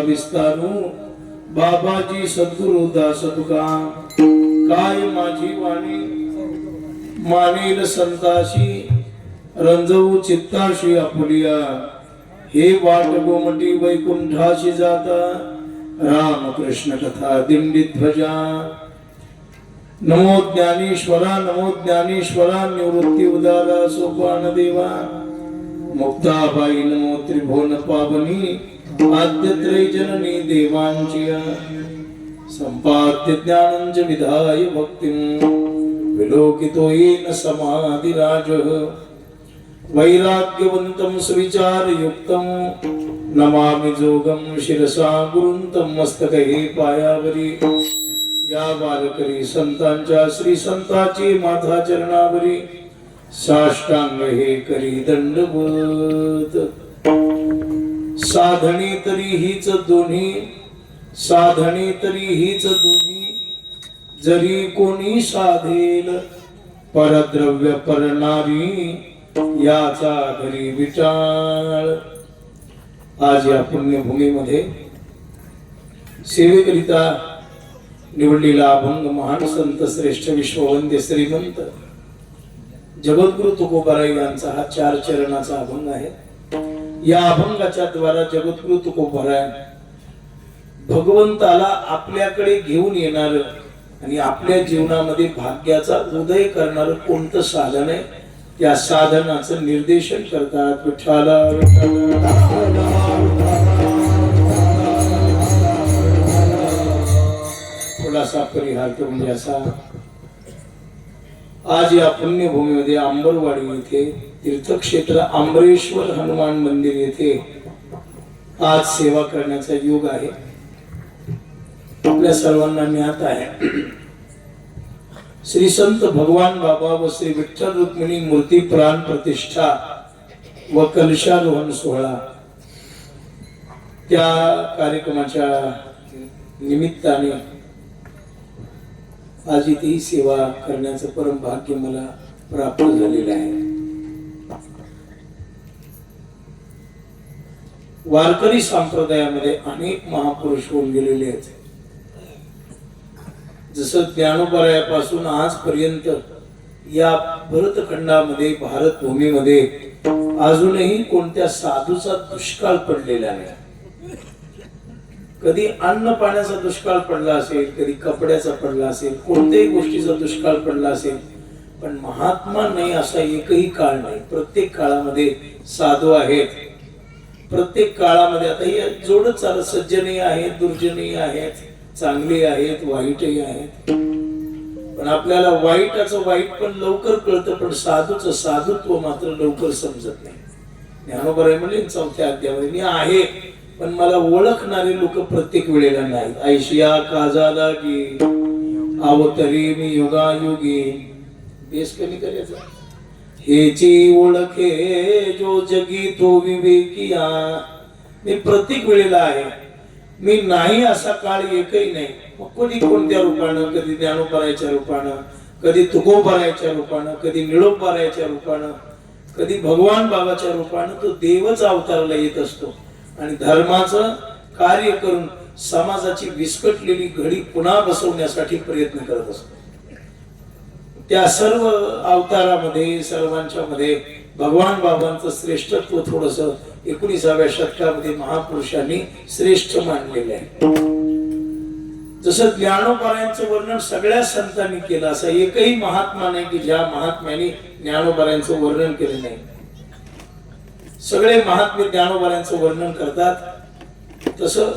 विस्तारू बाबाजी सद्गुरु दास तुका काय माझी वाणी मानेल संताशी रंजवू चित्ताशी आपुलिया हे वाट गोमटी वैकुंठाशी जाता राम कृष्ण कथा दिंडी ध्वजा नमो ज्ञानेश्वरा निवृत्ती उदारा सोपान देवा मुक्ताबाई नमो त्रिभुवन पावनी आद्य त्रैजननी देवांची संपाद्य ज्ञानंच विधाय भक्तिं विलोकितो येन समाधिराज वैराग्यवन्तं सुविचारयुक्तं नमामि जोगं शिरसा गुरुंतं मस्तके पायावरी या बालकरी संतांच्या श्री संताची माथा चरणावरी साष्टांग हे करी दंडवत साधने तरी हीच दोन्ही जरी कोणी साधेल परद्रव्य परनारी याचा घरी विचार। आज या पुण्यभूमीमध्ये सेवेकरिता निवडलेला अभंग महान संत श्रेष्ठ विश्ववंद्य श्रीमंत जगद्गुरु तुकोबाराय यांचा हा 4 चरणाचा अभंग आहे। या अभंगाच्या द्वारा जगद्गुरु तुकोबाराय भगवंताला आपल्याकडे घेऊन येणार आणि आपल्या जीवनामध्ये भाग्याचा उदय करणार कोणतं साधन आहे त्या साधनाचं निर्देशन करतात। विठ्ठला थोडासा परिहार म्हणजे असा, आज या पुण्यभूमीमध्ये अंबरवाडी येथे तीर्थक्षेत्र आंबरेश्वर हनुमान मंदिर येथे आज सेवा करण्याचा योग आहे। आपल्या सर्वांना ज्ञात आहे श्री संत भगवान बाबा व श्री विठ्ठल रुक्मिणी मूर्ती प्राण प्रतिष्ठा व कलशारोहण सोहळा त्या कार्यक्रमाच्या निमित्ताने आज इथे सेवा करण्याचं परम भाग्य मला प्राप्त झालेलं आहे। वारकरी संप्रदायामध्ये अनेक महापुरुष होऊन गेलेले आहेत। जसं ज्ञानोबारायापासून आजपर्यंत या भरतखंडामध्ये भारत भूमीमध्ये अजूनही कोणत्या साधूचा दुष्काळ पडलेला नाही। कधी अन्न पाण्याचा दुष्काळ पडला असेल, कधी कपड्याचा पडला असेल, कोणत्याही गोष्टीचा दुष्काळ पडला असेल, पण महात्मा नाही असा एकही काळ नाही। प्रत्येक काळामध्ये साधू आहेत, प्रत्येक काळामध्ये आता हे जोडत चालत सज्जनही आहेत, दुर्जनही आहेत, चांगले आहेत, वाईटही आहेत। पण आपल्याला वाईटाचं वाईट पण लवकर कळतं, पण साधूचं साधुत्व मात्र लवकर समजत नाही। ज्ञानोबाराय म्हणले 4थ्या अध्यायामध्ये मी आहे पण मला ओळखणारे लोक प्रत्येक वेळेला नाहीत। ऐशिया काजाला की अवतरी मी युगायुगी बेस कमी करायचा हेची ओळखे जो जगी तो विवेकिया। मी प्रत्येक वेळेला आहे, मी नाही असा काळ एकही नाही। मग कधी कोणत्या रूपानं, कधी ज्ञानोबारायच्या रूपानं, कधी तुकोबारायच्या रूपानं, कधी निळोबारायच्या रूपानं, कधी भगवान बाबाच्या रूपानं तो देवच अवताराला येत असतो आणि धर्माचं कार्य करून समाजाची विस्कटलेली घडी पुन्हा बसवण्यासाठी प्रयत्न करत असतो। त्या सर्व अवतारामध्ये सर्वांच्या मध्ये भगवान बाबांचं श्रेष्ठत्व थोडस 19व्या शतकामध्ये महापुरुषांनी श्रेष्ठ मानलेलं आहे। जसं ज्ञानोबारायांचं वर्णन सगळ्या संतांनी केलं, असं एकही महात्मा नाही की ज्या महात्म्याने ज्ञानोबारायांचं वर्णन केलं नाही। सगळे महात्मे ज्ञानोबारायांचं वर्णन करतात। तसं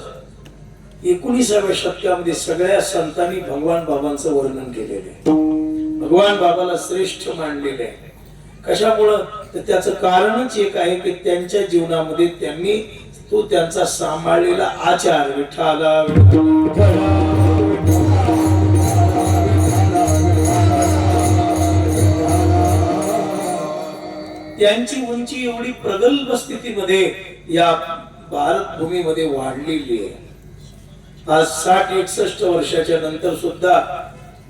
19व्या शतकामध्ये सगळ्या संतांनी भगवान बाबांचं वर्णन केलेलं आहे, भगवान बाबाला श्रेष्ठ मानलेलं आहे। कशामुळं तर त्याचं कारणच एक आहे की त्यांच्या जीवनामध्ये त्यांनी तो त्यांचा सांभाळलेला आचार विठ्ठला त्यांची उंची एवढी प्रगल्भ स्थितीमध्ये या भारत भूमीमध्ये वाढलेली आहे। आज 60-61 वर्षाच्या नंतर सुद्धा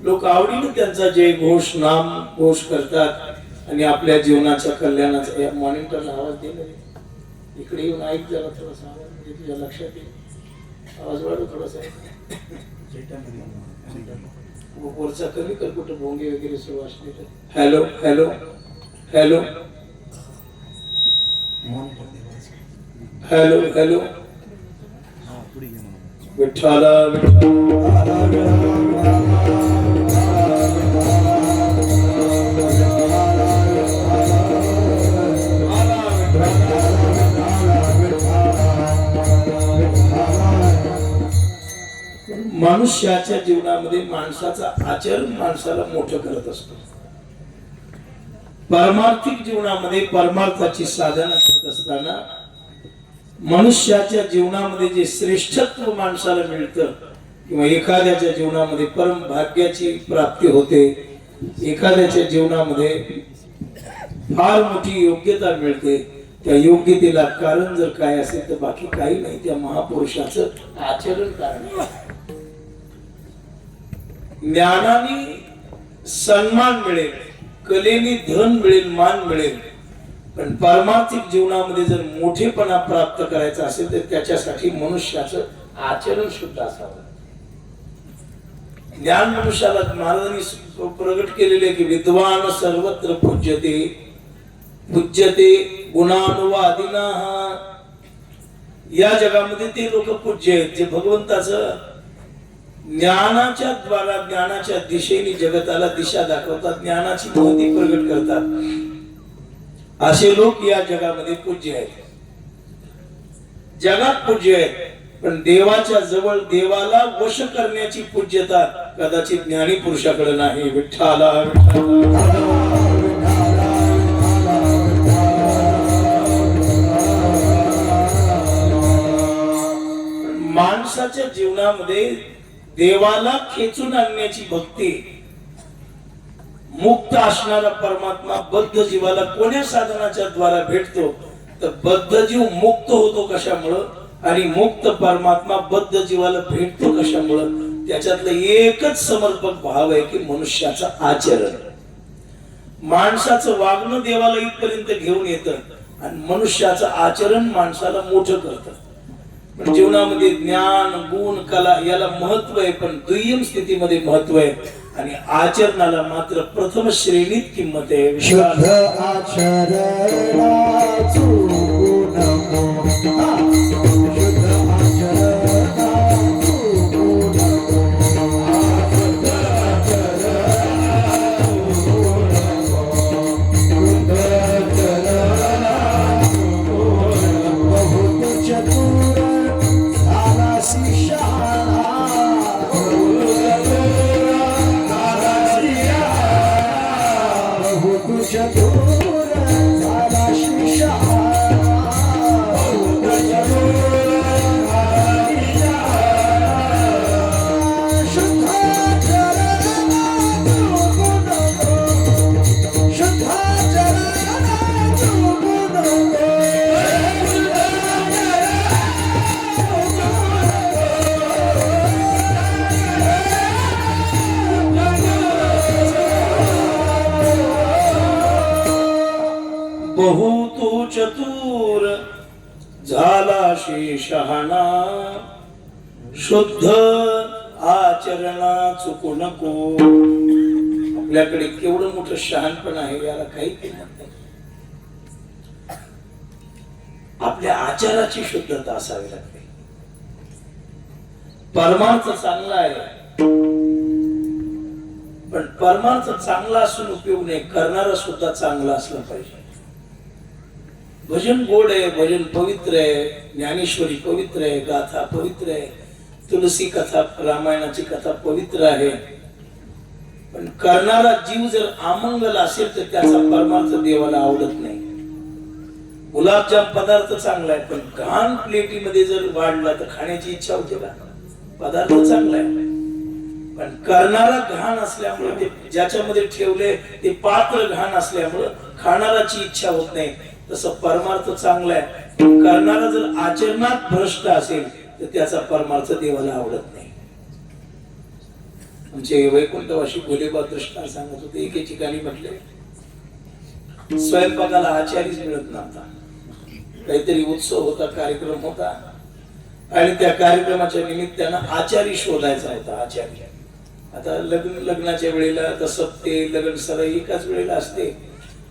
लोक आवडीने त्यांचा जय घोष नाम घोष करतात आणि आपल्या जीवनाच्या कल्याणाचा मॉनिटरला आवाज दिला इकडे येऊन ऐक जरा थोडासा आवाज म्हणजे तुझ्या लक्षात येईल। आवाज वाढव थोडासा. वरचा कमी कर, कुठं भोंगे वगैरे सुरू असले तर. Hello hello hello hello hello. विठ्ठला मनुष्याच्या जीवनामध्ये माणसाचं आचरण माणसाला मोठं करत असतो. पारमार्थिक जीवनामध्ये परमार्थाची साधना करत असताना मनुष्याच्या जीवनामध्ये जे श्रेष्ठत्व माणसाला मिळतं किंवा एखाद्याच्या जीवनामध्ये परम भाग्याची प्राप्ती होते, एखाद्याच्या जीवनामध्ये फार मोठी योग्यता मिळते, त्या योग्यतेला कारण जर काय असेल तर बाकी काही नाही, त्या महापुरुषाचं आचरण कारण. ज्ञानाने सन्मान मिळेल, कलेने धन मिळेल, मान मिळेल, पण पारमार्थिक जीवनामध्ये जर मोठेपणा प्राप्त करायचा असेल तर त्याच्यासाठी मनुष्याचं आचरण सुद्धा असावं. ज्ञान मनुष्याला महाराजांनी प्रगट केलेले की विद्वान सर्वत्र पूज्यते पूज्यते गुणानुवादिनाः. या जगामध्ये ते लोक पूज्य आहेत जे भगवंताचं ज्ञानाच्या द्वारा, ज्ञानाच्या दिशेने जगताला दिशा दाखवतात, ज्ञानाची महती प्रगट करतात. असे लोक या जगामध्ये पूज्य आहेत, जगात पूज्य आहेत. पण देवाच्या जवळ देवाला वश करण्याची पूज्यता कदाचित ज्ञानी पुरुषाकडे नाही. विठ्ठला माणसाच्या जीवनामध्ये देवाला खेचून आणण्याची भक्ती, मुक्त असणारा परमात्मा बद्ध जीवाला कोण्या साधनाच्या द्वारा भेटतो तर बद्ध जीव मुक्त होतो कशामुळं आणि मुक्त परमात्मा बद्ध जीवाला भेटतो कशामुळं. त्याच्यातलं एकच समर्पक भाव आहे की मनुष्याचं आचरण. माणसाचं वागणं देवाला इथपर्यंत घेऊन येतं आणि मनुष्याचं आचरण माणसाला मोठं करतं. पण जीवनामध्ये ज्ञान, गुण, कला याला महत्व आहे, पण दुय्यम स्थितीमध्ये महत्व आहे आणि आचरणाला मात्र प्रथम श्रेणीत किंमत आहे. शुद्ध आचरणाचू नको, शुद्ध आचरणाचू नको, शुद्ध आचरणाचू नको, शुद्ध आचरणाचू नको. बहुत चतुर झालासी शहाणा, चतुर झाला शिशहाणा, शुद्धाचरणाचू नको, शुद्धाचरणाचू नको. बहुत चतुर झाला शहाणा, शुद्ध आचरणा चुकू नको. आपल्याकडे केवढं मोठं शहाणपण आहे, याला काही किंमत नाही. आपल्या आचाराची शुद्धता असावी लागते. परमार्थ चांगला आहे, पण परमार्थ चांगला असून उपयोग नाही, करणारा सुद्धा चांगला असला पाहिजे. भजन गोड आहे, भजन पवित्र आहे, ज्ञानेश्वरी पवित्र आहे, गाथा पवित्र आहे, तुलसी कथा, रामायणाची कथा पवित्र आहे, पण करणारा जीव जर अमंगल असेल तर त्याचा परमार्थ देवाला आवडत नाही. गुलाबजाम पदार्थ चांगला आहे, पण घाण प्लेटीमध्ये जर वाढला तर खाण्याची इच्छा होते का? पदार्थ चांगला आहे, पण करणारा घाण असल्यामुळे, ते ज्याच्यामध्ये ठेवले ते पात्र घाण असल्यामुळे खाणाराची इच्छा होत नाही. तसं परमार्थ चांगला आहे, करणारा जर आचरणात भ्रष्ट असेल तर त्याचा परमार्थ देवाला आवडत नाही. आमचे वैकुंठवासी भोलेबा दृष्टांत सांगत होते, एके ठिकाणी म्हटले स्वयंपाकाला आचारीच मिळत नव्हता. काहीतरी उत्सव होता, कार्यक्रम होता, आणि त्या कार्यक्रमाच्या निमित्तानं आचारी शोधायचा होता. आचारी आता लग्नाच्या वेळेला आता सप्ते लग्न सराई एकाच वेळेला असते.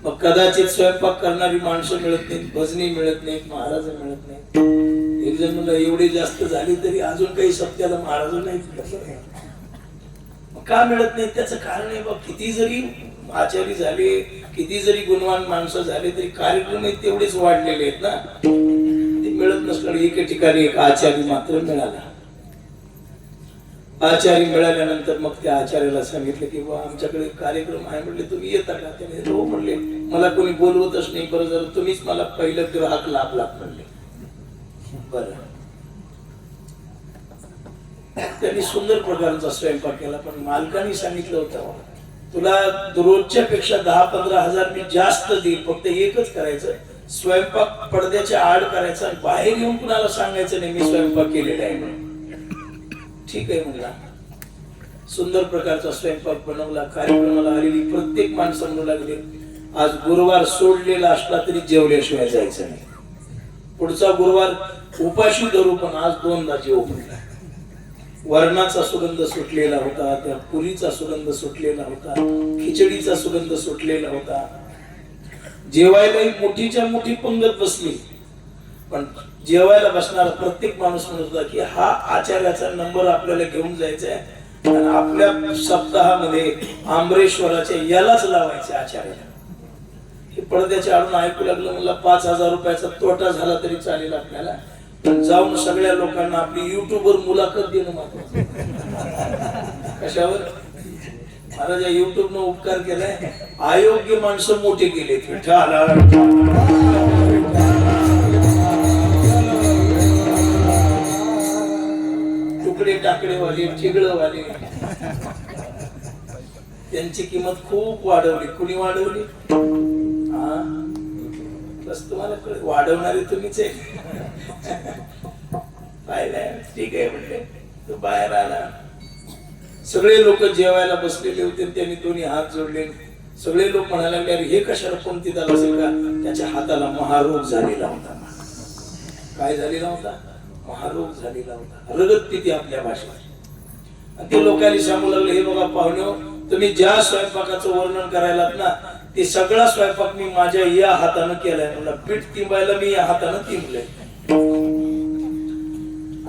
मग कदाचित स्वयंपाक करणारी माणसं मिळत नाहीत, भजनी मिळत नाहीत, महाराज मिळत नाहीत. एक जण म्हणलं एवढी जास्त झाली तरी अजून काही सप्त्याला महाराज नाही. का मिळत नाही त्याचं कारण आहे बघ, किती जरी आचारी झाले, किती जरी गुणवान माणसं झाले तरी कार्यक्रम तेवढेच वाढलेले आहेत ना, ते मिळत नसल्याने एके ठिकाणी एक आचारी मात्र मिळाला. आचारी मिळाल्यानंतर मग त्या आचार्याला सांगितलं की बा आमच्याकडे कार्यक्रम आहे, म्हणले तुम्ही येता का? त्याने हो म्हणले, मला कोणी बोलवतच नाही, बरं जर तुम्हीच मला पहिलं ग्राहक लाभला म्हणले. बरं, त्यांनी सुंदर प्रकारचा स्वयंपाक केला, पण मालकाने सांगितलं होतं तुला रोजच्या पेक्षा 10-15 हजार मी जास्त देईल, फक्त एकच करायचं, स्वयंपाक पडद्याच्या आड करायचा आणि बाहेर येऊन कुणाला सांगायचं नाही मी स्वयंपाक केलेला आहे म्हणून. ठीक आहे म्हणला. सुंदर प्रकारचा स्वयंपाक बनवला. कार्यक्रमाला आलेली प्रत्येक माणसं म्हणू लागले आज गुरुवार सोडलेला असला तरी जेवल्याशिवाय जायचं नाही, पुढचा गुरुवार उपाशी धरू पण आज 2दा जेव म्हणला. वरणाचा सुगंध सुटलेला होता, त्या पुरीचा सुगंध सुटलेला होता, खिचडीचा सुगंध सुटलेला होता. जेवायलाही मोठीच्या मोठी पंगत बसली, पण जेवायला बसणारा प्रत्येक माणूस म्हणत होता की हा आचार्याचा नंबर आपल्याला घेऊन जायचा आहे आणि आपल्या सप्ताहामध्ये आंबरेश्वराच्या यालाच लावायचे आचार्याला. हे पडद्याच्या आडून ऐकू लागलं. मला 5,000 रुपयाचा तोटा झाला तरी चालेल आपल्याला, पण जाऊन सगळ्या लोकांना आपली युट्यूबवर मुलाखत देणं महत्वाचं. कशावर? महाराज युट्यूब न उपकार केलाय, अयोग्य माणसं मोठे केले. तुकडे टाकडेवाले, ठिगळवाले, त्यांची किंमत खूप वाढवली. कुणी वाढवली? बस तुम्हाला वाढवणारे तुम्हीच आहे. पाहिलंय? ठीक आहे म्हणले. तो बाहेर आला. सगळे लोक जेवायला बसलेले होते, त्यांनी दोन्ही हात जोडले. सगळे लोक म्हणायला लागले अरे हे कशाला कोणती झालं असेल का? त्याच्या हाताला महारोग झालेला होता. काय झालेला होता? महारोग झालेला होता. रगत पिती आपल्या भाषेत. आणि ते लोकांनी सांगू लागले हे बघा पाहुणे, तुम्ही ज्या स्वयंपाकाचं वर्णन करायलात ना ते सगळा स्वयंपाक मी माझ्या या हातानं केलाय. मला पीठ तिंबायला मी या हातानं तिंबलंय.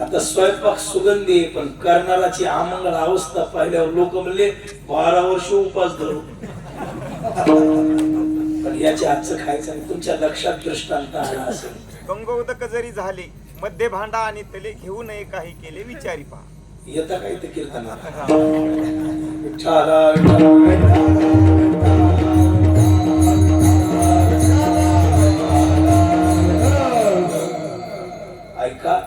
आता स्वयंपाक सुगंधी पण करणाराची आमंगळ अवस्था पाहिल्यावर लोक म्हणले 12 वर्ष उपास धरू, पण याच्या हातचं खायचं नाही. तुमच्या लक्षात दृष्टांत आला असेल. गंगोदक जरी झाले मध्ये भांडा आणि तले घेऊ नये काही केले विचारी पहा. येता काय ते कीर्तनाला ऐका.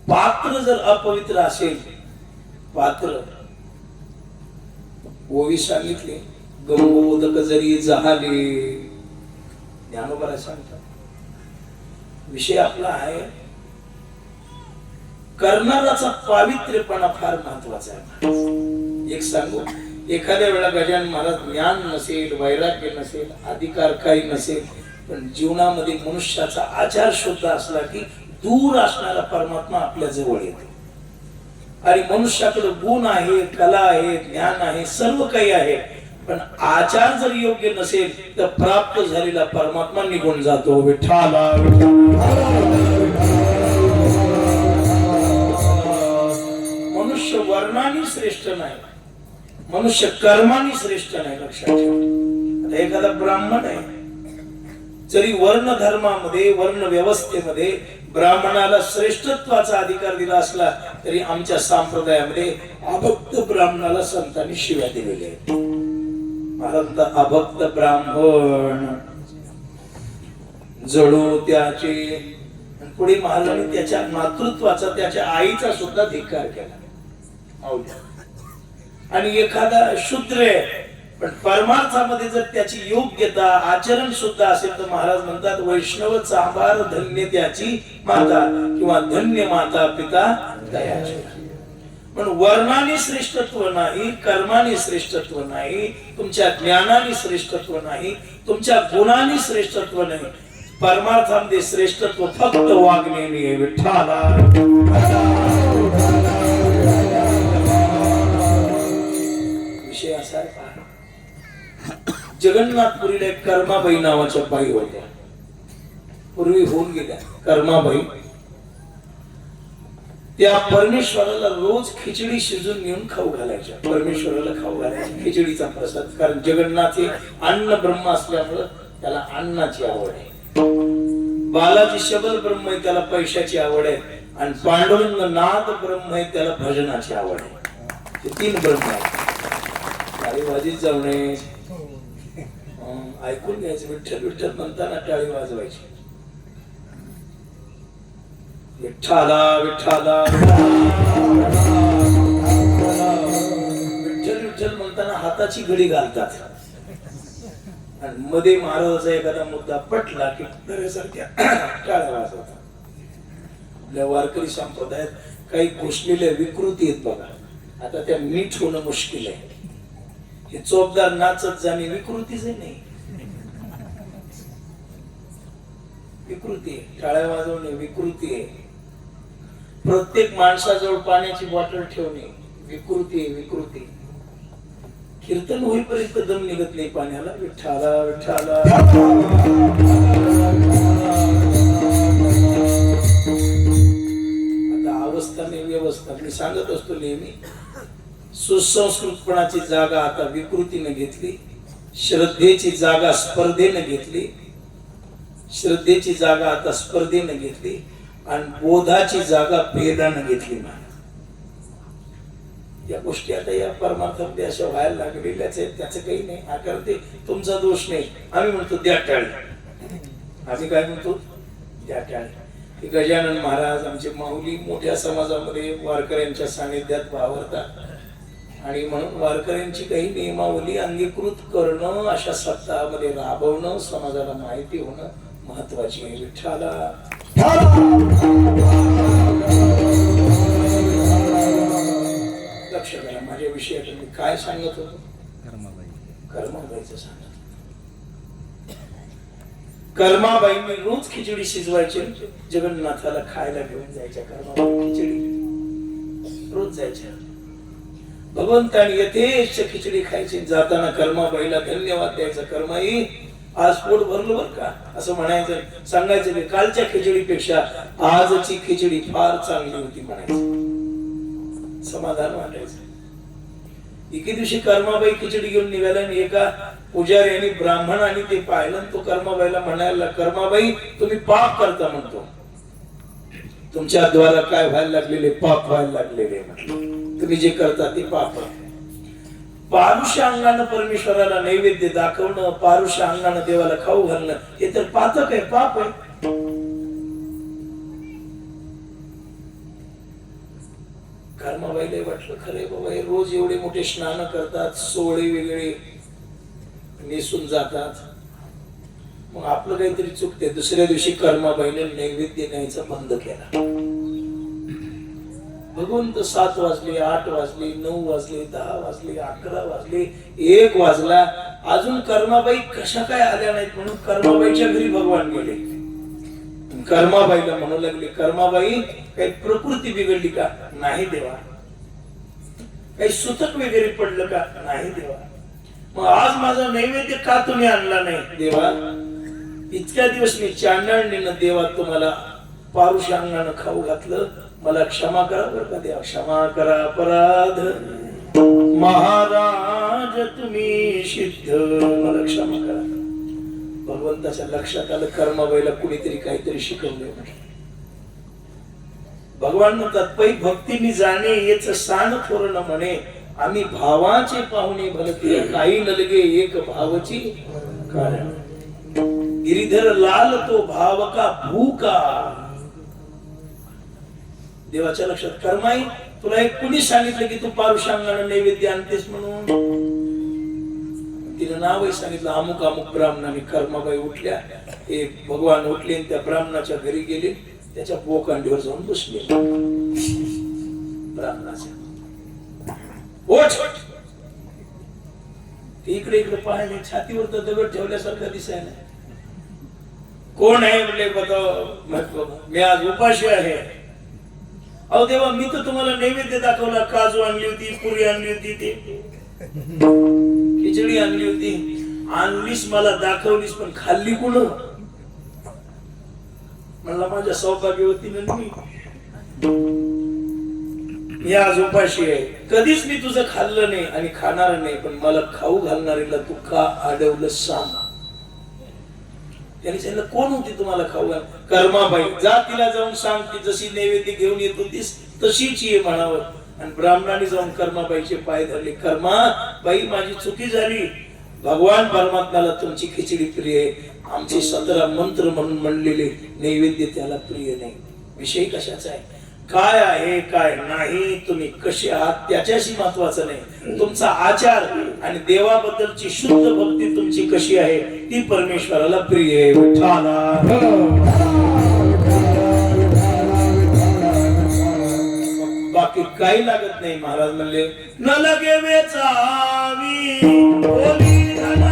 पात्र जर अपवित्र असेल, पात्र ओवी सांगितले गंगोदक जरी झाले, ज्ञानोबा सांगतात. विषय आपला आहे करणाराचा पावित्र्यपणा फार महत्वाचा आहे. एक सांगू, एखाद्या वेळा गजानन महाराज ज्ञान नसेल, वैराग्य नसेल, अधिकार काही नसेल, पण जीवनामध्ये मनुष्याचा आचार शुद्ध असला की दूर असणारा परमात्मा आपल्या जवळ येतो. आणि मनुष्याकडे गुण आहे, कला आहे, ज्ञान आहे, सर्व काही आहे, पण आचार जर योग्य नसेल तर प्राप्त झालेला परमात्मा निघून जातो. विठ्ठला मनुष्य वर्णाने श्रेष्ठ नाही, मनुष्य कर्माने श्रेष्ठ नाही. लक्षात ठेवा. एखादा ब्राह्मण आहे, जरी वर्ण धर्मामध्ये, वर्ण व्यवस्थेमध्ये ब्राह्मणाला श्रेष्ठत्वाचा अधिकार दिला असला तरी आमच्या संप्रदायामध्ये अभक्त ब्राह्मणाला संतांनी शिव्या दिलेल्या आहेत. महाराज अभक्त ब्राह्मण जळो त्याचे. पुढे महाराजांनी त्याच्या मातृत्वाचा, त्याच्या आईचा सुद्धा धिक्कार केला. आणि एखादा शूद्र आहे पण परमार्थामध्ये जर त्याची योग्यता, आचरण सुद्धा असेल तर महाराज म्हणतात वैष्णव चांभार धन्य त्याची माता, किंवा धन्य माता पिता दयाची. पण वर्णाने श्रेष्ठत्व नाही, कर्माने श्रेष्ठत्व नाही, तुमच्या ज्ञानाने श्रेष्ठत्व नाही, तुमच्या गुणाने श्रेष्ठत्व नाही, परमार्थामध्ये श्रेष्ठत्व फक्त वागणे विठ्ठला. विषय असा आहे पहा. जगन्नाथपुरीला एक कर्माबाई नावाच्या बाई होत्या. पूर्वी होऊन गेल्या कर्माबाई. त्या परमेश्वराला रोज खिचडी शिजून नेऊन खाऊ घालायच्या. परमेश्वराला खाऊ घालायच्या खिचडीचा प्रसाद. कारण जगन्नाथ हे अन्न ब्रह्म असल्यामुळं त्याला अन्नाची आवड आहे. बालाजी शबल ब्रह्म आहे, त्याला पैशाची आवड आहे. आणि पांडुरंग नाद ब्रह्म आहे, त्याला भजनाची आवड आहे. हे तीन ब्रह्म आहेत. टाळी वाजीत जाऊ नये. ऐकून घ्यायचं. विठ्ठल विठ्ठल म्हणताना टाळी वाजवायची. विठ्ठला विठ्ठला विठ्ठल विठ्ठल म्हणताना हाताची घडी घालतात. आणि मध्ये महाराजाचा एखादा मुद्दा पटला की दर्यासारख्या टाळ्या वाजवतात. आपल्या वारकरी संप्रदायात काही घोषलेल्या विकृती आहेत बघा. आता त्या नीट होणं मुश्किल आहे. हे चोपदार नाचत जाणे विकृतीच नाही. विकृती आहे. टाळ्या वाजवणे विकृती आहे. प्रत्येक माणसाजवळ पाण्याची बॉटल ठेवणे विकृती आहे. विकृती. कीर्तन होईपर्यंत दम निघत नाही पाण्याला. विठ्ठला विठ्ठला. आता अवस्था नाही व्यवस्था. मी सांगत असतो नेहमी, सुसंस्कृतपणाची जागा आता विकृतीने घेतली. श्रद्धेची जागा स्पर्धेने घेतली. श्रद्धेची जागा आता स्पर्धेने घेतली. आणि बोधाची जागा भेदानं घेतली. या गोष्टी आता या परमार्थामध्ये अशा व्हायला लागलेल्याच आहेत. त्याचं काही नाही. कारण ते तुमचा दोष नाही. आम्ही म्हणतो द्या टाळी. आम्ही काय म्हणतो? द्या टाळी. गजानन महाराज आमचे माऊली मोठ्या समाजामध्ये वारकऱ्यांच्या सानिध्यात वावरतात. आणि म्हणून वारकऱ्यांची काही नियमावली अंगीकृत करणं, अशा सप्ताहामध्ये राबवणं, समाजाला माहिती होणं महत्वाची आहे. विठ्ठला. लक्ष करा माझ्या विषयात. मी काय सांगत होतो? कर्माबाईचं सांगत. कर्माबाईंनी रोज खिचडी शिजवायची. जगन्नाथाला खायला घेऊन जायच्या. कर्माबाई खिचडी रोज जायच्या. भगवंताने यथेच्छ खिचडी खायची. जाताना कर्माबाईला धन्यवाद द्यायचा. कर्माई आज पोट भरलं बर का असं म्हणायचं. सांगायचं की कालच्या खिचडीपेक्षा आजची खिचडी फार चांगली होती म्हणायचं. समाधान वाटायचं. एके दिवशी कर्माबाई खिचडी घेऊन निघाला. आणि एका पुजाऱ्याने ब्राह्मणाने ते पाहिलं. तो कर्माबाईला म्हणायला, कर्माबाई तुम्ही पाप करता म्हणतो. तुमच्या द्वारा काय व्हायला लागलेले? पाप व्हायला लागलेले. तुम्ही जे करता ते पाप आहे. पारुष्य अंगानं परमेश्वराला नैवेद्य दाखवणं, पारुष्य अंगानं देवाला खाऊ घालणं, हे तर पातक आहे, पाप आहे. कर्माबाईला वाटलं खरे बाबा हे रोज एवढे मोठे स्नान करतात, सोहळे वेगळे नेसून जातात, मग आपलं काहीतरी चुकते. दुसऱ्या दिवशी कर्माबाईने नैवेद्य न्यायचा बंद केला. भगवंत 7 वाजले, 8 वाजले, 9 वाजले, 10 वाजले, 11 वाजले, 1 वाजला, अजून कर्माबाई कशा काय आल्या नाहीत. म्हणून कर्माबाईच्या घरी भगवान गेले. कर्माबाईला म्हणू लागले, कर्माबाई काही प्रकृती बिघडली का? नाही देवा. काही सुतक वगैरे पडलं का? नाही देवा. मग आज माझा नैवेद्य का तुम्ही आणला नाही? देवा इतक्या दिवस मी चांडाळणीनं देवा तुम्हाला पारुषांगानं खाऊ घातलं, मला क्षमा करा बरं का देवा, क्षमा करा अपराध. महाराज तुम्ही सिद्ध, मला क्षमा करा. भगवंताच्या लक्षात आलं कर्माबाईला कुणीतरी काहीतरी शिकवले. भगवान म्हणतात पै भक्तीने जाणे येच सान थोरण म्हणे, आम्ही भावाचे पाहुणे भलते, काही नलगे एक भावची कारण. गिरीधर लाल तो भाव का भूका. देवाच्या लक्षात, कर्माई तुला एक कुणी सांगितलं की तू पारुषांगाने नैवेद्य आणतेस म्हणून? तिने नावही सांगितलं, अमुक अमुक ब्राह्मणाने. कर्माबाई उठल्या, ते भगवान उठले आणि त्या ब्राह्मणाच्या घरी गेले, त्याच्या बोकांडीवर जाऊन बसले. ब्राह्मणाच्या इकडे इकडे पाहिले, छातीवर तर दगड ठेवल्यासारखा दिसायला. कोण आहे म्हणले बताओ, मी आज उपाशी आहे. अहो देवा, मी तर तुम्हाला नैवेद्य दाखवला, काजू आणली होती, पुरी आणली होती, ते खिचडी आणली होती, आणलीस मला दाखवलीस, पण खाल्ली कुण? म्हणला माझ्या सौभाग्यवतीनं मी आज उपाशी आहे. कधीच मी तुझं खाल्लं नाही आणि खाणार नाही, पण मला खाऊ घालणारीला तू का अडवलं सांग. त्यांनी सांगितलं कोण होती तुम्हाला खाऊ घाल? कर्माबाई. जा तिला जाऊन सांग की जशी नैवेद्य घेऊन येत होतीस तशीच ये म्हणावं. आणि ब्राह्मणाने जाऊन कर्माबाईचे पाय धरले. कर्माबाई, माझी चुकी झाली. भगवान परमात्म्याला तुमची खिचडी प्रिय आहे, आमचे 17 मंत्र म्हणून म्हणलेले नैवेद्य त्याला प्रिय नाही. विषय कशाचा आहे, काय आहे काय नाही, तुम्ही कसे आहात त्याच्याशी महत्वाचं नाही. तुमचा आचार आणि देवाबद्दलची शुद्ध भक्ती तुमची कशी आहे ती परमेश्वराला प्रिय आहे. बाकी काही लागत नाही. महाराज म्हणले न लगे वेचावी बोली धना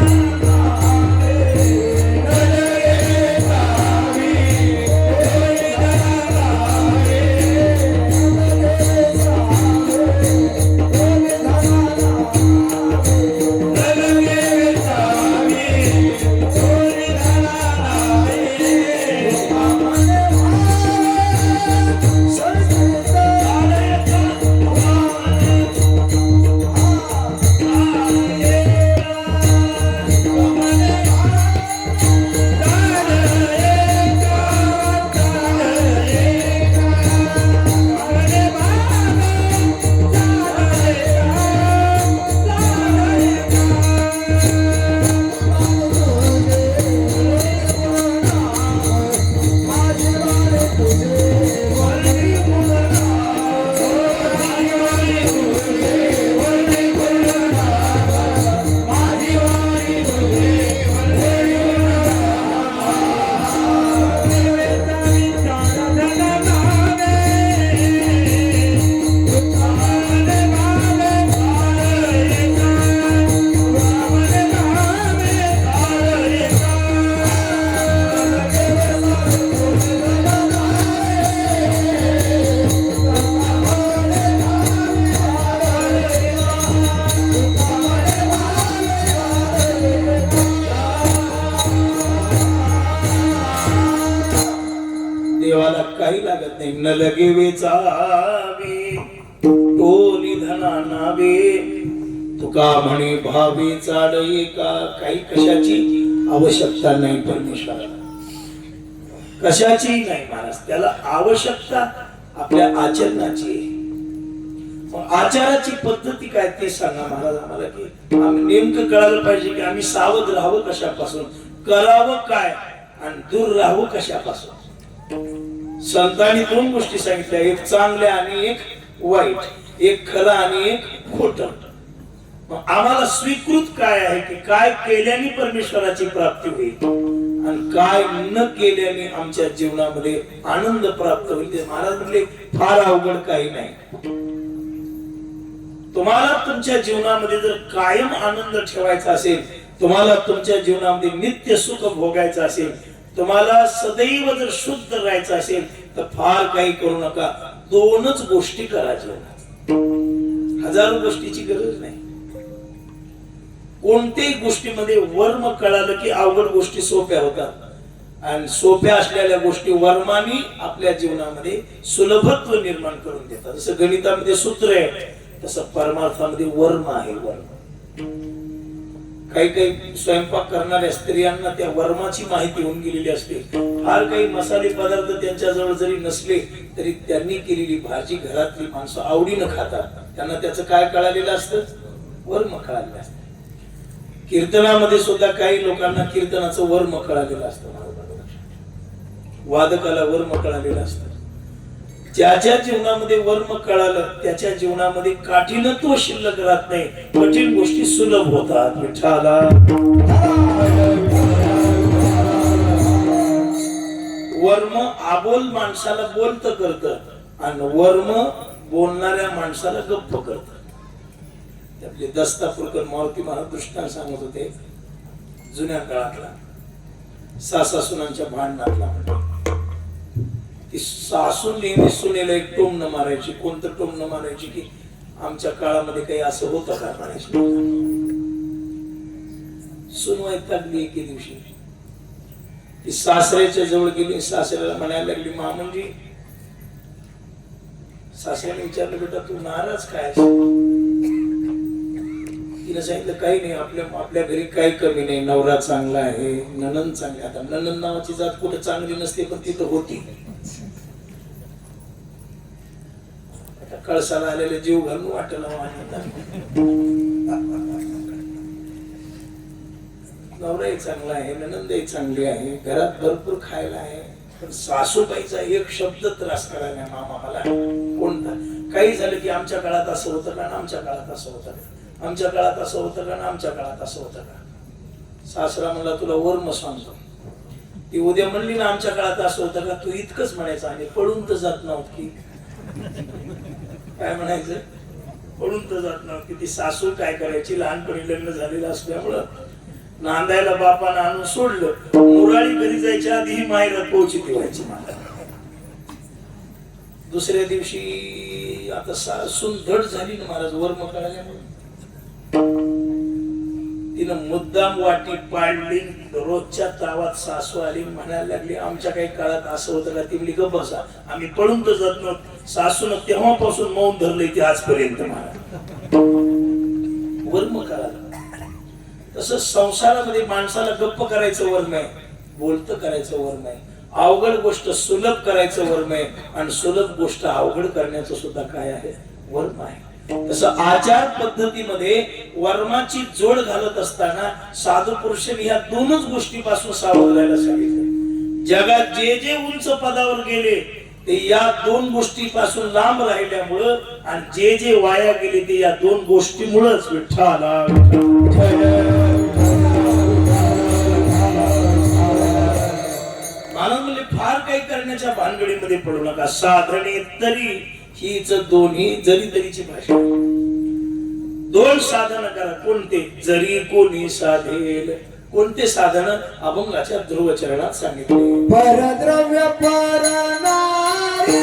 देवाला काही लागत नाही. न लगे वेचावे टोली धना नावे, तुका म्हणे भावे चालये का. काही कशाची आवश्यकता नाही परमेश्वराला, कशाची नाही महाराज. त्याला आवश्यकता आपल्या आचरणाची आहे. आचाराची पद्धती काय ते सांगा महाराज आम्हाला, की आम्ही नेमकं कळायला पाहिजे की आम्ही सावध राहावं कशापासून, करावं काय आणि दूर राहावं कशापासून. संतांनी 2 गोष्टी सांगितल्या, एक चांगल्या आणि एक वाईट, एक खरं आणि एक खोट. आम्हाला स्वीकृत काय आहे की काय केल्याने परमेश्वराची प्राप्ती होईल आणि काय न केल्याने आमच्या जीवनामध्ये आनंद प्राप्त होईल. ते महाराज म्हणले फार अवघड काही नाही. तुम्हाला तुमच्या जीवनामध्ये जर कायम आनंद ठेवायचा असेल, तुम्हाला तुमच्या जीवनामध्ये नित्य सुख भोगायचं असेल, तुम्हाला सदैव जर शुद्ध राहायचं असेल तर फार काही करू नका. 2च गोष्टी करा जीवनात. हजारो गोष्टीची गरज नाही. कोणत्याही गोष्टीमध्ये वर्म कळालं की अवघड गोष्टी सोप्या होतात आणि सोप्या असलेल्या गोष्टी वर्मानी आपल्या जीवनामध्ये सुलभत्व निर्माण करून देतात. जसं गणितामध्ये सूत्र आहे तसं परमार्थामध्ये वर्म आहे. वर्म काही काही स्वयंपाक करणाऱ्या स्त्रियांना त्या वर्माची माहिती होऊन गेलेली असते. फार काही मसाले पदार्थ त्यांच्या जवळ जरी नसले तरी त्यांनी केलेली भाजी घरातली माणसं आवडीनं खातात. त्यांना त्याचं काय कळालेलं असतं, वर्म कळालेलं असतं. कीर्तनामध्ये सुद्धा काही लोकांना कीर्तनाचं वर्म कळालेलं असतं. वादकाला वर्म कळालेलं असतं. ज्याच्या जीवनामध्ये वर्म कळालं त्याच्या जीवनामध्ये काठीण्यत्व शिल्लक राहत नाही, कठीण गोष्टी सुलभ होतात. विठ्ठला वर्म आबोल माणसाला बोलत करत आणि वर्म बोलणाऱ्या माणसाला गप्प करत. आपले दस्तापूरकर मारुती महाराज दृष्टांत सांगत होते जुन्या काळातला. सासूनांच्या भांडणात लागला. ती सासू नेहमी सुनेला एक टोमणं मारायची. कोणतं टोमणं मारायची की आमच्या काळामध्ये काही असं होतं का म्हणायची. सून वैतागली एके दिवशी. ती सासऱ्याच्या जवळ गेली. सासऱ्याला म्हणायला लागली, मामनजी. सासऱ्याने विचारलं, बेटा तू नाराज काय? तिने सांगितलं, काही नाही, आपल्या घरी काही कमी नाही. नवरा चांगला आहे, नणंद चांगली. आता नणंद नावाची जात कुठे चांगली नसते, पण तिथं होती. आता कळसाला आलेले जीव घालून वाटलं नवराही चांगला आहे, नणंदही चांगली आहे, घरात भरपूर खायला आहे, पण सासूबाईचा एक शब्द त्रास करायला मामा मला. कोणता? काही झालं की आमच्या काळात असं होतं का, आमच्या काळात असं होतं का, आमच्या काळात असं होतं का, आमच्या काळात असं होतं का. सासरा म्हणला, तुला वर्म सांगतो. ती उद्या म्हणली ना आमच्या काळात असं होतं का, तू इतकंच म्हणायचं. आणि पळून तर जात नव्हत की काय म्हणायचं, पळून तर जात नव्हत की. ती सासू काय करायची, लहानपणी लग्न झालेलं असल्यामुळं नांदायला बापानं आणून सोडलं. मुराळी घरी जायच्या आधी ही माहेरात पोहोची ठेवायची मला. दुसऱ्या दिवशी आता सासून धड झाली ना महाराज वर्म कळाल्यामुळे. तिनं मुद्दाम वाटी पाडली. रोजच्या तावात सासू आली, म्हणायला लागली, आमच्या काही काळात असं होतं का. ती म्हणली, गप्प बसा, आम्ही पळून तर जात नव्हतं. सासून तेव्हापासून मौन धरलंय ते आजपर्यंत. मला वर्म कळालं. तसं संसारामध्ये माणसाला गप्प करायचं वर्म आहे, बोलतं करायचं वर्म आहे. अवघड गोष्ट सुलभ करायचं वर्म आहे, आणि सुलभ गोष्ट अवघड करण्याचं सुद्धा काय आहे, वर्म आहे. तसं आचार पद्धतीमध्ये वर्माची जोड घालत असताना साधू पुरुषांनी या दोनच गोष्टीपासून सावध राहायला सांगितलं. जगात जे जे उंच पदावर गेले ते या दोन गोष्टीपासून लांब राहिल्यामुळं, आणि जे जे वाया गेले ते या दोन गोष्टीमुळेच. विठ्ठला मला म्हणजे फार काही करण्याच्या भानगडीमध्ये पडू नका. साधने तरी हीच दोन्ही जरी तरीची भाषा. दोन साधन करा. कोणते? जरी कोणी साधेल. कोणते साधन? अभंगाच्या ध्रुवचरणात सांगितले. परद्रव्य परनारी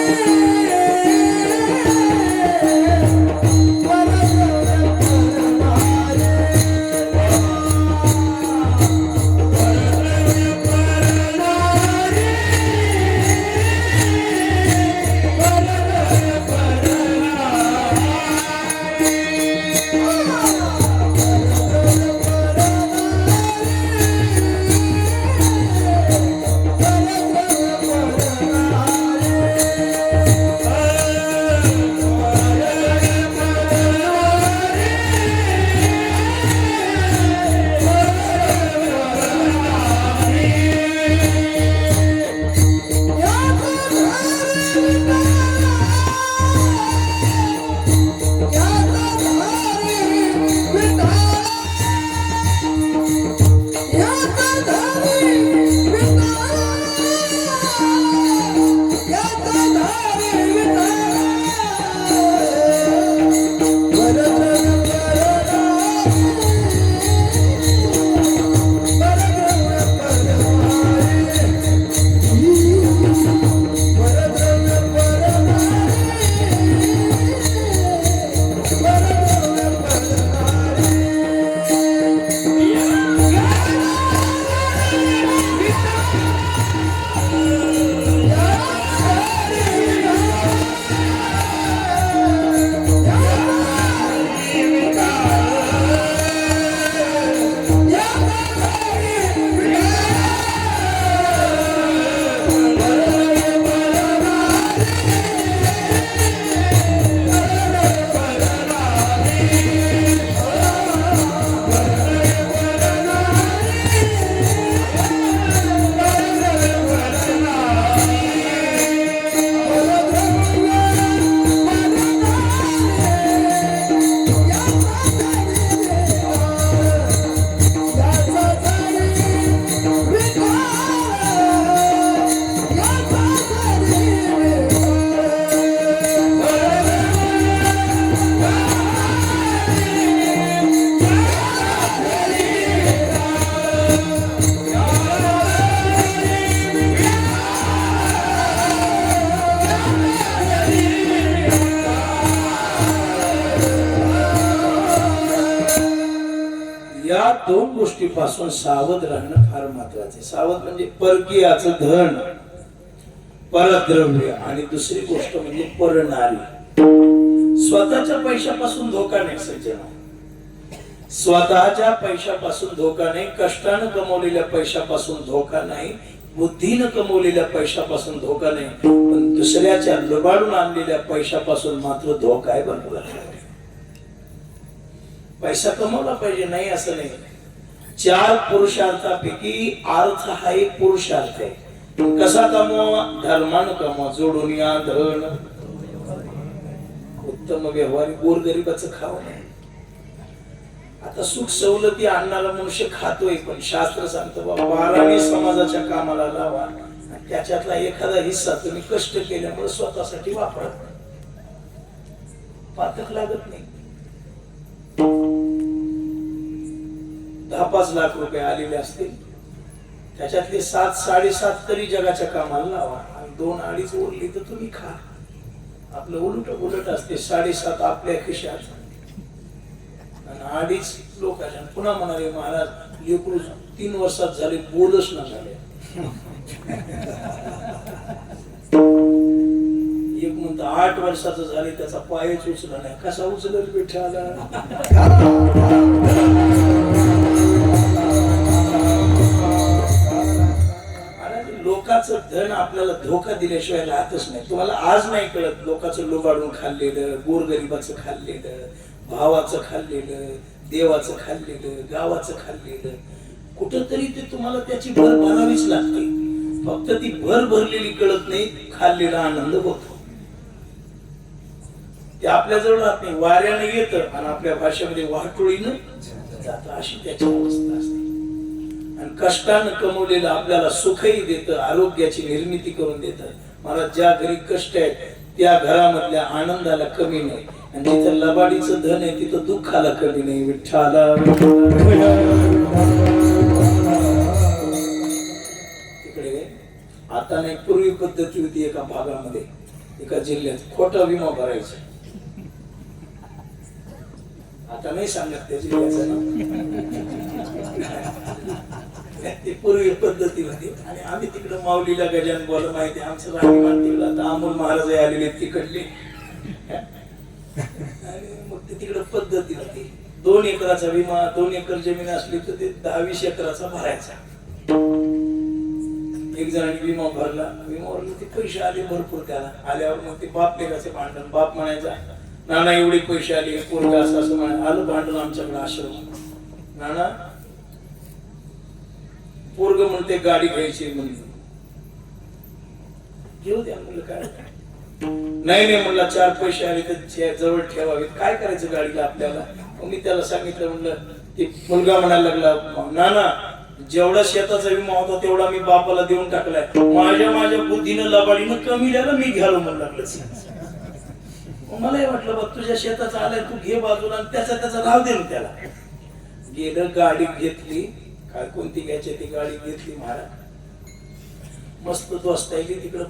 दोन गोष्टीपासून सावध राहणं फार महत्वाचे. सावध म्हणजे परकीयाचं धन, परद्रव्य, आणि दुसरी गोष्ट म्हणजे परनारी. स्वतःच्या पैशापासून धोका नाही सज्जन, स्वतःच्या पैशापासून धोका नाही, कष्टानं कमवलेल्या पैशापासून धोका नाही, बुद्धीनं कमवलेल्या पैशापासून धोका नाही, पण दुसऱ्याच्या लुबाडून आणलेल्या पैशापासून मात्र धोका आहे. बरोबर, पैसा कमवला पाहिजे, नाही असं नाही. 4 पुरुषार्थापैकी अर्थ हा एक पुरुषार्थ आहे. कसा कमवा? धर्मानं कमवा. जोडून या धन, उत्तम व्यवहार, गोरगरिबाचं खावं नाही. आता सुख सवलती आणणारा मनुष्य खातोय, पण शास्त्र सांगतं बाबा 12 समाजाच्या कामाला लावा, आणि त्याच्यातला एखादा हिस्सा तुम्ही कष्ट केल्यामुळे स्वतःसाठी वापरा, पातक लागत नाही. 10-5 लाख रुपये आलेले असतील, त्याच्यातले 7-7.5 तरी जगाच्या कामाला लावा, आणि 2-2.5 उरली तर तुम्ही खा. आपलं उलट असते. 7.5 आपल्या खिशात आणि 2.5 लोकांच्या. पुन्हा म्हणाले महाराज लेकरू 3 वर्षात झाले, बोलच ना झाले. एक म्हणतो 8 वर्षाचं झाले, त्याचा पायच उचला नाही. कसा उचलत विठ्ठला? लोकांचं धन आपल्याला धोका दिल्याशिवाय राहतच नाही. तुम्हाला आज नाही कळत, लोकांचं लुबाडून खाल्लेलं, गोरगरिबाचं खाल्लेलं, भावाचं खाल्लेलं, देवाचं खाल्लेलं, गावाचं खाल्लेलं, कुठंतरी ते तुम्हाला त्याची भर भरावीच लागते. फक्त ती भर भरलेली कळत नाही, खाल्लेला आनंद होतो. ते आपल्या जवळ राहत नाही, वाऱ्यानं येतं आणि आपल्या भाषेमध्ये वाटोळीनं जातं, अशी त्याची अवस्था असते. आणि कष्टानं कमवलेलं आपल्याला सुखही देतं, आरोग्याची निर्मिती करून देतं. मला ज्या घरी कष्ट आहेत त्या घरामधल्या आनंदाला कमी नाही, आणि जिथं लबाडीचं धन आहे तिथं दुःखाला कमी नाही. विठ्ठला तिकडे आता नाही, पूर्वी पद्धती होती एका भागामध्ये, एका जिल्ह्यात खोटा विमा भरायचा. आता नाही सांगत त्या जिल्ह्याचं नाव. ती पूर्वी पद्धती होती. आणि आम्ही तिकडे माऊलीला गजान बोल माहिती, आमचं राहणीमान तिकडं. आता अमोल महाराज आलेले तिकडले, आणि मग ते तिकडे पद्धती होती. 2 एकराचा विमा, 2 एकर जमीन असली तर ते 10-20 एकराचा भरायचा. एक जणांनी विमा भरला, विमावरले ते पैसे आले भरपूर त्याला. आल्यावर मग ते बाप लेकाचे भांडण. बाप म्हणायचा नाना एवढे पैसे आले, पोरगा असं म्हणाय. आलं भांडण आमच्याकडे आश्रम. नाना पोरग म्हणते गाडी घ्यायची, म्हणजे घेऊ द्या म्हणलं. काय नाही म्हणलं, 4 पैसे आले तर जवळ ठेवावे. काय करायचं गाडीला आपल्याला? मी त्याला सांगितलं, म्हणलं. ते मुलगा म्हणायला लागला नाना जेवढा शेताचा विमा होता तेवढा मी बापाला देऊन टाकलाय. माझ्या बुद्धीनं लबाडीनं कमी द्यायला मी घ्यालो म्हणून लागलं. मलाही वाटलं बघ तुझ्या शेताचा आलाय, तू घे बाजूला, आणि त्याचा राहू दे ना त्याला. गेलं, गाडी घेतली. काय कोणती घ्यायची ती गाडी घेतली महाराज. मस्त दोस्त आहे तिकडं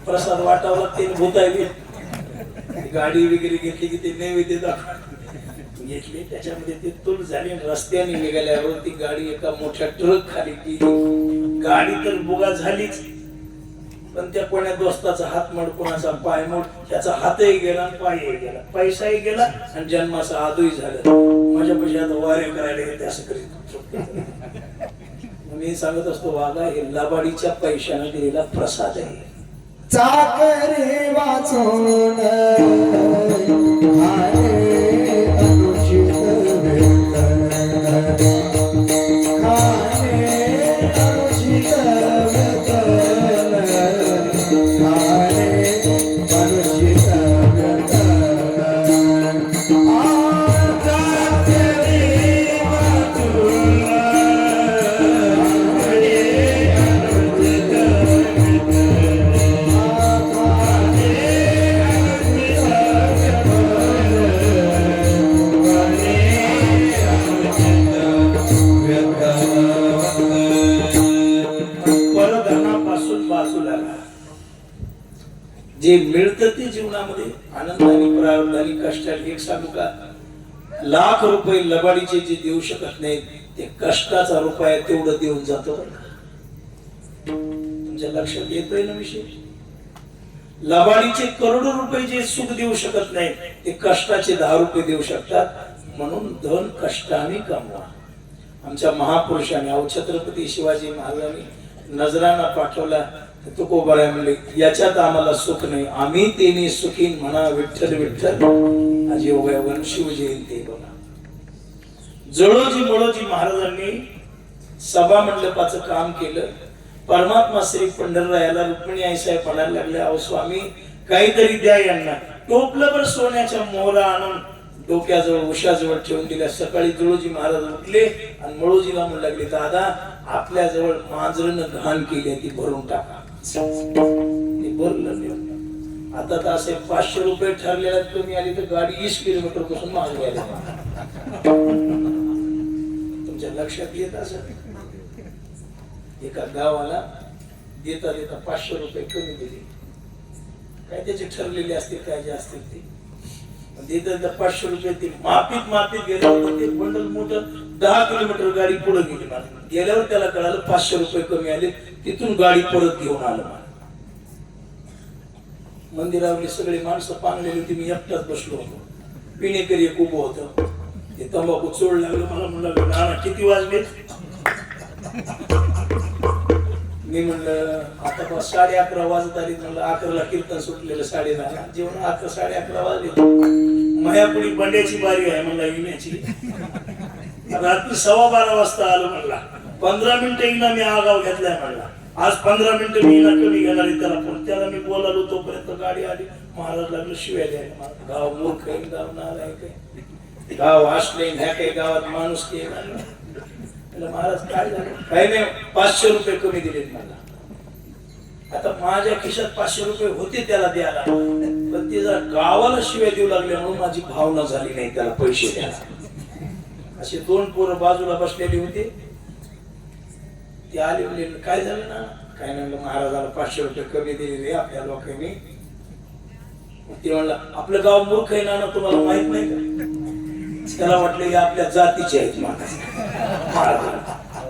प्रसाद वाटावं लागते, भूतायली गाडी वगैरे घेतली की ते नैवेद्य घेतली. त्याच्यामध्ये ते तुल झाली. रस्त्याने निघाल्यावर ती गाडी एका मोठ्या ट्रक खाली गेली. गाडी तर बुगा झालीच, पण त्या कोण्या दोस्ताचा हात मोड, कोणाचा पाय मोड, त्याचा हातही गेला, पायही गेला, पैसाही गेला, आणि जन्माचा आदोही झाला. माझ्या पैसे आता वाऱ्या करायला येते असं करीत. मी सांगत असतो, वागा हे लबाडीच्या पैशाने दिलेला प्रसाद आहे. चाकरी वाचून जे मिळतं ते जीवनामध्ये आनंदाने प्रारब्धाने कष्टाने. एक सांगू का, लाख रुपये लबाडीचे जे देऊ शकत नाहीत ते कष्टाचा रुपया तेवढं देऊन जातो. तुमच्या लक्षात येतोय ना विषय? लबाडीचे करोडो रुपये जे सुख देऊ शकत नाही ते कष्टाचे 10 रुपये देऊ शकतात. म्हणून धन कष्टाने कमवा. आमच्या महापुरुषांनी अहो छत्रपती शिवाजी महाराजांनी नजराना पाठवला. तुकोबाराय म्हणले याच्यात आम्हाला सुख नाही, आम्ही तेने सुखीन म्हणा विठ्ठल विठ्ठल. आज योगायोगाने शिवजयंती बघा. जळोजी मळोजी महाराजांनी सभा मंडपाचं काम केलं. परमात्मा श्री पंढररायाला रुक्मिणी आई साहेब म्हणायला लागले, अहो स्वामी काहीतरी द्या यांना. टोपलंभर सोन्याच्या मोहरा आणून डोक्याजवळ उशाजवळ ठेवून दिल्या. सकाळी जुळोजी महाराज उठले आणि मळोजीला म्हणू लागले, दादा आपल्या जवळ मांजरनं घाण केली ती भरून टाका. ते भरलं नाही. आता तर असे 500 रुपये ठरलेला कमी आली तर गाडी 20 किलोमीटर पासून मागे आली. तुमच्या लक्षात येत असं एका गावाला देता देता 500 रुपये कमी दिले. काय त्याचे ठरलेले असतील काय जे असतील ते देता 500 रुपये ते माफीत गेल्यावर ते बंडल मोठं 10 किलोमीटर गाडी पुढे गेली. गेल्यावर त्याला कळालं 500 रुपये कमी आले. तिथून गाडी परत घेऊन आलं. मंदिरावरली सगळी माणसं पांगलेली होती. मी एकटाच बसलो होतो. पिणेकरी एक उभं होतं. ते तंबाखू चोळ लागलं. मला म्हणलं नाना किती वाजले? मी म्हणलं आता 11:30 वाजत आली. म्हणलं 11ला कीर्तन सुटलेलं 10:30 जेवण. आता 11:30 वाजले. मायापुढी बंड्याची बारी आहे म्हणला येण्याची. रात्री 12:15 वाजता आलो म्हणला. 15 मिनिटं येईना मी आगाव घेतलाय म्हणला. आज 15 मिनिटं मी कमी घेणार त्याला. पण त्याला मी बोलालो तोपर्यंत गाडी आली. महाराज लागलं शिवाय द्यायला. गाव मूर्ख आहे, गाव नालाय काय, गाव असले ह्या काही गावात माणूस के. महाराज काय झालं? काही नाही 500 रुपये कमी दिलेत मला. आता माझ्या खिशात 500 रुपये होते त्याला द्यायला, पण ते जर गावाला शिवाय देऊ लागले म्हणून माझी भावना झाली नाही त्याला पैसे द्यायला. असे 2 पोरं बाजूला बसलेले होते. ते आले म्हणले काय झालं ना? काय नाही महाराजाला 500 रुपये कमी दिले आपल्या लोकांनी. ते म्हणलं आपलं गाव मूर्ख आहे ना तुम्हाला माहित नाही का? त्याला वाटलं की आपल्या जातीचे आहेत महाराज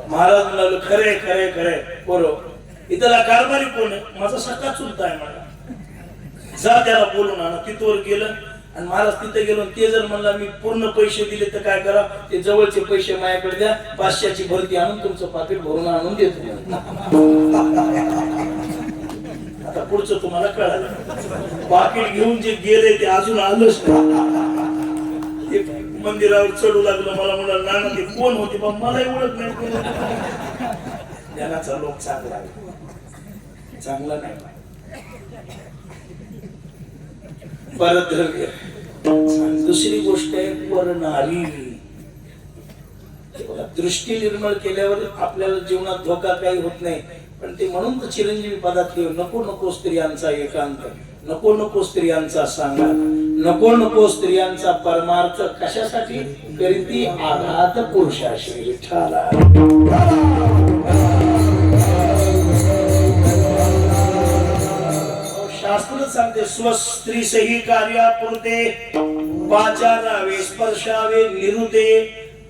म्हणाल खरे खरे खरे बरोबर. इथला कारभारी कोण आहे? माझा सख्खा चुलता आहे मला. जा त्याला बोलून आणा. तिथवर गेलं आणि महाराज तिथे गेलो. ते जर म्हणला मी पूर्ण पैसे दिले तर काय करा? ते जवळचे पैसे माझ्याकडे द्या, 500ची भरती आणून तुमचं पाकिट भरून आणून देतो. आता पुढचं तुम्हाला कळालं. पाकिट घेऊन जे गेले ते अजून आलंच नाही. मंदिरावर चढू लागलं. मला म्हणाल नाना ते कोण होते? पण मलाही ओळख नाही. ज्ञानाचा लोक चांगला नाही. परत दुसरी गोष्ट आहे परनारी. दृष्टी निर्मळ केल्यावर आपल्याला जीवनात धोका काही होत नाही. पण ते म्हणून तर चिरंजीवी पदात नको नको स्त्रियांचा एकांत, नको नको स्त्रियांचा सांगा, नको नको स्त्रियांचा परमार्थ. कशासाठी करीती? आघात पुरुषाशी विठ्ठला. शास्त्र सांगते स्वस्त्री सही कार्यापुरते वाचारावे स्पर्शावे निरुते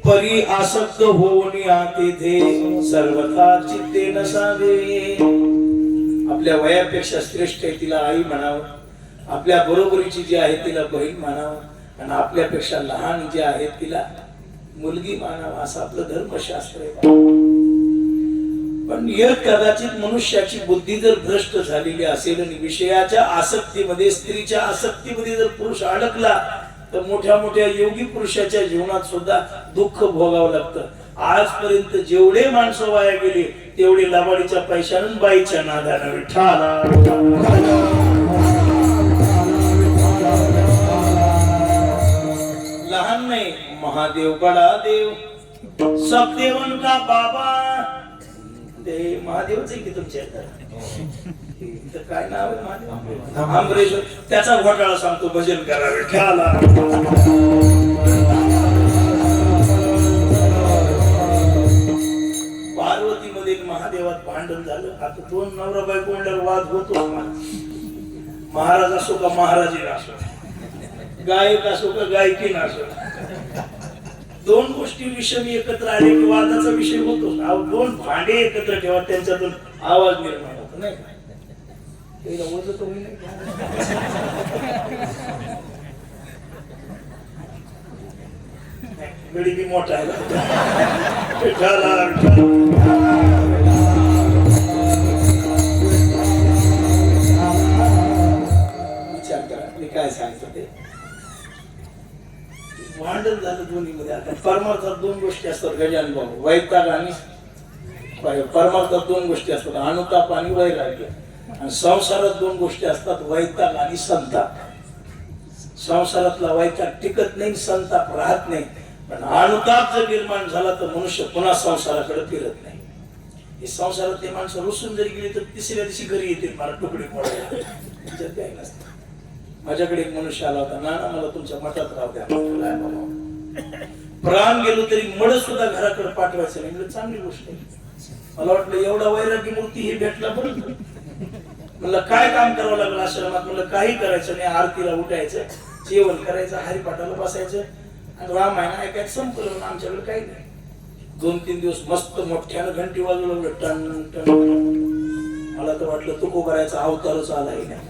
परी आसक्त होऊन आते सर्वथा चित्ते नसावे. आपल्या वयापेक्षा श्रेष्ठ आहे तिला आई म्हणावं, आपल्या बरोबरीची जी आहे तिला बहीण मानावं, आणि आपल्यापेक्षा लहान जे आहेत तिला मुलगी मानावं, असं आपलं धर्मशास्त्र आहे. पण कदाचित मनुष्याची बुद्धी जर भ्रष्ट झालेली असेल आणि विषयाच्या आसक्तीमध्ये, स्त्रीच्या आसक्तीमध्ये जर पुरुष अडकला तर मोठ्या मोठ्या योगी पुरुषाच्या जीवनात सुद्धा दुःख भोगावं लागतं. आजपर्यंत जेवढे माणसं वाया गेले तेवढे लाबाडीच्या पैशानं बाईच्या नादानं विठ्ठला. लहान नाही, महादेव बडा देव, सब देवन का बाबा. ते महादेवच आहे की तुमच्या इथं काय नाव आहे? महादेव आंबरेश्वर. त्याचा घोटाळा सांगतो, भजन करा विठ्ठला. पार्वतीमध्ये महादेवात भांडण झालं. आता 2 नवरा बायको म्हणल्यावर वाद होतो. महाराज असो का महाराजी असो, गायक असो का गायकीन असो, दोन गोष्टी विषमी एकत्र आले की वादाचा विषय होतो. दोन भांडे एकत्र ठेवा, त्यांच्यातून आवाज निर्माण होतो नाही का? गडी बी मोठा आहे. विचार करा मी काय सांगतो ते. भांडण झालं दोन्ही मध्ये. आता परमार्थात दोन गोष्टी असतात गजानन भाऊ, वैताग आणि परमार्थात दोन गोष्टी असतात, अनुताप आणि वैराग्य. आणि संसारात दोन गोष्टी असतात, वैताग आणि संताप. संसारातला वैताग टिकत नाही, संताप राहत नाही. पण अनुताप जर निर्माण झाला तर मनुष्य पुन्हा संसाराकडे फिरत नाही. हे संसारात ते माणसं रुसून जरी गेली तर तिसऱ्या दिवशी घरी येतील मला तुकडे पडायला. माझ्याकडे एक मनुष्य आला होता, नाना मला तुमच्या मठात राहू द्या. प्राण गेलो तरी मड सुद्धा घराकडे पाठवायचं नाही. म्हणजे चांगली गोष्ट आहे. मला वाटलं एवढा वैराग्य मूर्ती हे भेटला बरं. म्हणलं काय काम करावं लागलं आश्रमात? म्हणलं काही करायचं नाही, आरतीला उठायचं, जेवण करायचं, हरिपाठाला बसायचं आणि रामायण ऐकायचं, संपलं. आमच्याकडे काही नाही. 2-3 दिवस मस्त मोठ्यानं घंटी वाजवू लागलं, टन टन. मला तर वाटलं तुकोबारायचा अवतारच आलाय नाही.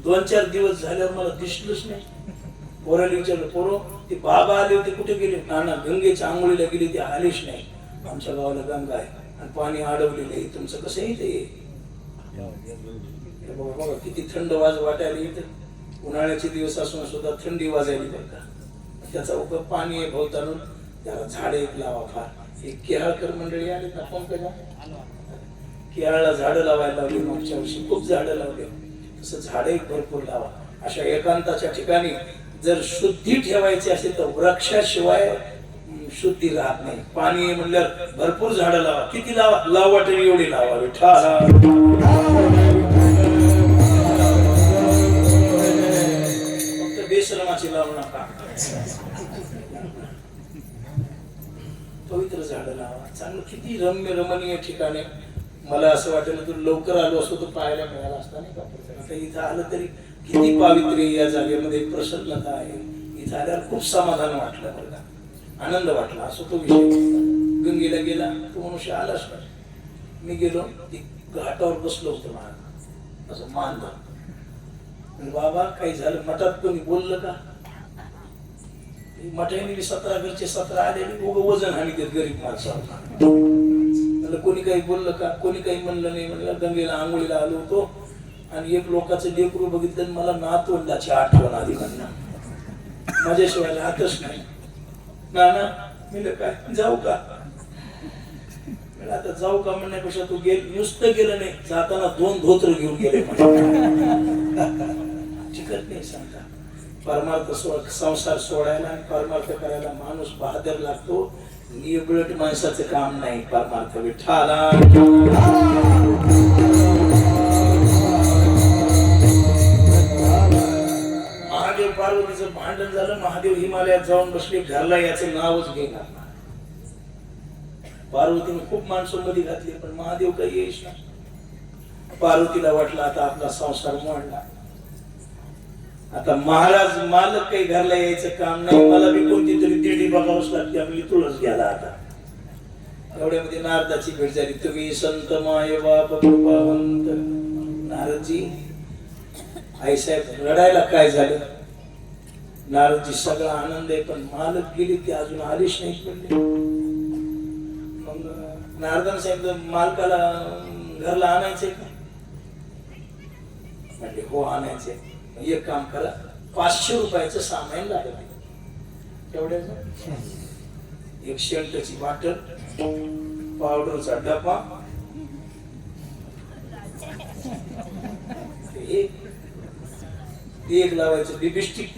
2-4 दिवस झाल्यावर मला दिसलंच नाही. पोराला विचारलं, पोरो ते बाबा आले होते कुठे गेले? नाना गंगेच्या आंघोळीला गेले, ते आलेच नाही. आमच्या गावाला गंगा आहे आणि पाणी अडवलेलं आहे, तुमचं कसं आहे ते? बघा किती थंड वाटायला येतं. उन्हाळ्याचे दिवस असून सुद्धा थंडी वाजायली बरं का. त्याचा उपयोग पाणी आहे भोवतानून, त्याला झाडे एक लावा फार. हे केरळकर मंडळी आले ना पंकजा, केरळला झाडं लावायला लावली. मागच्या वर्षी खूप झाडं लावली. तसं झाडे भरपूर लावा. अशा एकांताच्या ठिकाणी जर शुद्धी ठेवायची असेल तर वृक्षाशिवाय शुद्धी राहत नाही. पाणी म्हणल्यावर भरपूर झाडं लावा. किती लावा? लावा तरी एवढी लावावी. फक्त बेशरमाची लावू नका. पवित्र झाडं लावा. चांगलं किती रम्य रमणीय ठिकाणे. मला असं वाटलं तर लवकर आलो असतो तर पाहायला मिळाला असता नाही का. आता इथं आलं तरी किती पावित्र्य या जागेमध्ये, प्रसन्नता आहे. इथं आल्यावर खूप समाधान वाटलं बरं का, आनंद वाटला. असं तो विषय. गंगेला गेला तो मनुष्य आलाच नाही. मी गेलो, ती घाटावर बसलो होतो महाराज, असं मान धरून. बाबा काही झालं? मठात कोणी बोललं का? मठाने 17 घरचे 17 आलेले उगं वजन हानी देत गरीब माणसाला. म्हणलं कोणी काही बोललं का? कोणी काही म्हणलं नाही. म्हणलं गंगेला आंघोळीला आलो होतो आणि एक लोकांचं लेकरू बघितलं, मला नातवंडाची आठवण आली. म्हणणं माझ्याशिवाय राहतच नाही. नाना म्हणलं काय जाऊ का? आता जाऊ का म्हणण्यापेक्षा तू नुसतं गेलं नाही, जाताना 2 धोत्र घेऊन गेले. चिकट नाही सांगता. परमार्थ संसार सोडायला आणि परमार्थ करायला माणूस बहादर लागतो. निबळट माणसाचं काम नाही परमार्थ. विठ्ठला महादेव पार्वतीचं भांडण झालं. महादेव हिमालयात जाऊन बसले, घरला याचं नावच घेणार. पार्वतीने खूप माणसं मध्ये घातली पण महादेव काही येईस ना. पार्वतीला वाटलं आता आपला संसार मोडला. आता महाराज मालक काही घरला यायचं काम नाही, मला बी कोणती तरी दिंडी बघावंच लागते. आम्ही तुळस गेला. आता एवढ्यामध्ये नारदाची भेट झाली. तुम्ही संत माय बाप कृपावंत. नारदजी आईसाहेब रडायला काय झालं? नारदजी सगळा आनंद आहे पण मालक गेली ती अजून आलीच नाही म्हणले. मग नारदाने सांगितलं मालकाला घरला आणायचंय का? म्हणले हो आणायचंय. एक काम करा, 500 रुपयाचं सामान लागेल. तेवढ्याच एक शेंटची बाटल, पावडरचा डबा, एक लावायचं लिपस्टिक,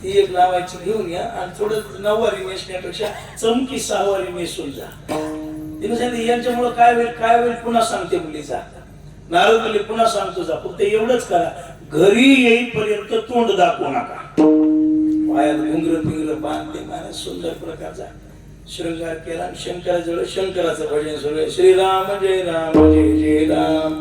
ती एक लावायची घेऊन या आणि थोडं 9वारी नेसण्यापेक्षा चमकी 6वारी नेसून जा. तिने सांगितलं यांच्यामुळे काय होईल पुन्हा सांगते मुलीचा. नारद मुली पुन्हा सांगतो जा, फक्त एवढंच करा घरी येईपर्यंत तोंड दाखवू नका. पायात घुंगर पिंगर बांधले महाराज, सुंदर प्रकारचा शृंगार केला. शंकराजवळ शंकराचं भजन सुरू आहे. श्रीराम जय राम जय जय राम.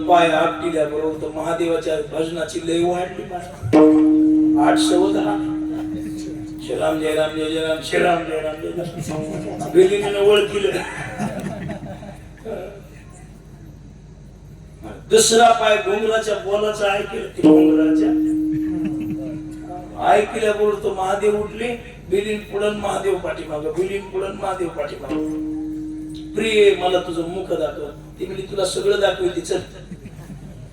पाय आपटिल्याबरोबर तर महादेवाच्या भजनाची लय वाढली मला 810 श्रीराम जय राम जय जय राम श्रीराम जय राम जय राम गेलीने ओळखीलं. दुसरा पाय घोंगराच्या बोलाचा ऐकलं घोंगराच्या ऐकल्याबरोबर तो महादेव उठले. बिलीन पुढन महादेव पाठीमाग बिलीन पुढन महादेव पाठीमाग. प्रिय मला तुझं मुख दाखव. ती म्हणजे तुला सगळं दाखवते चल.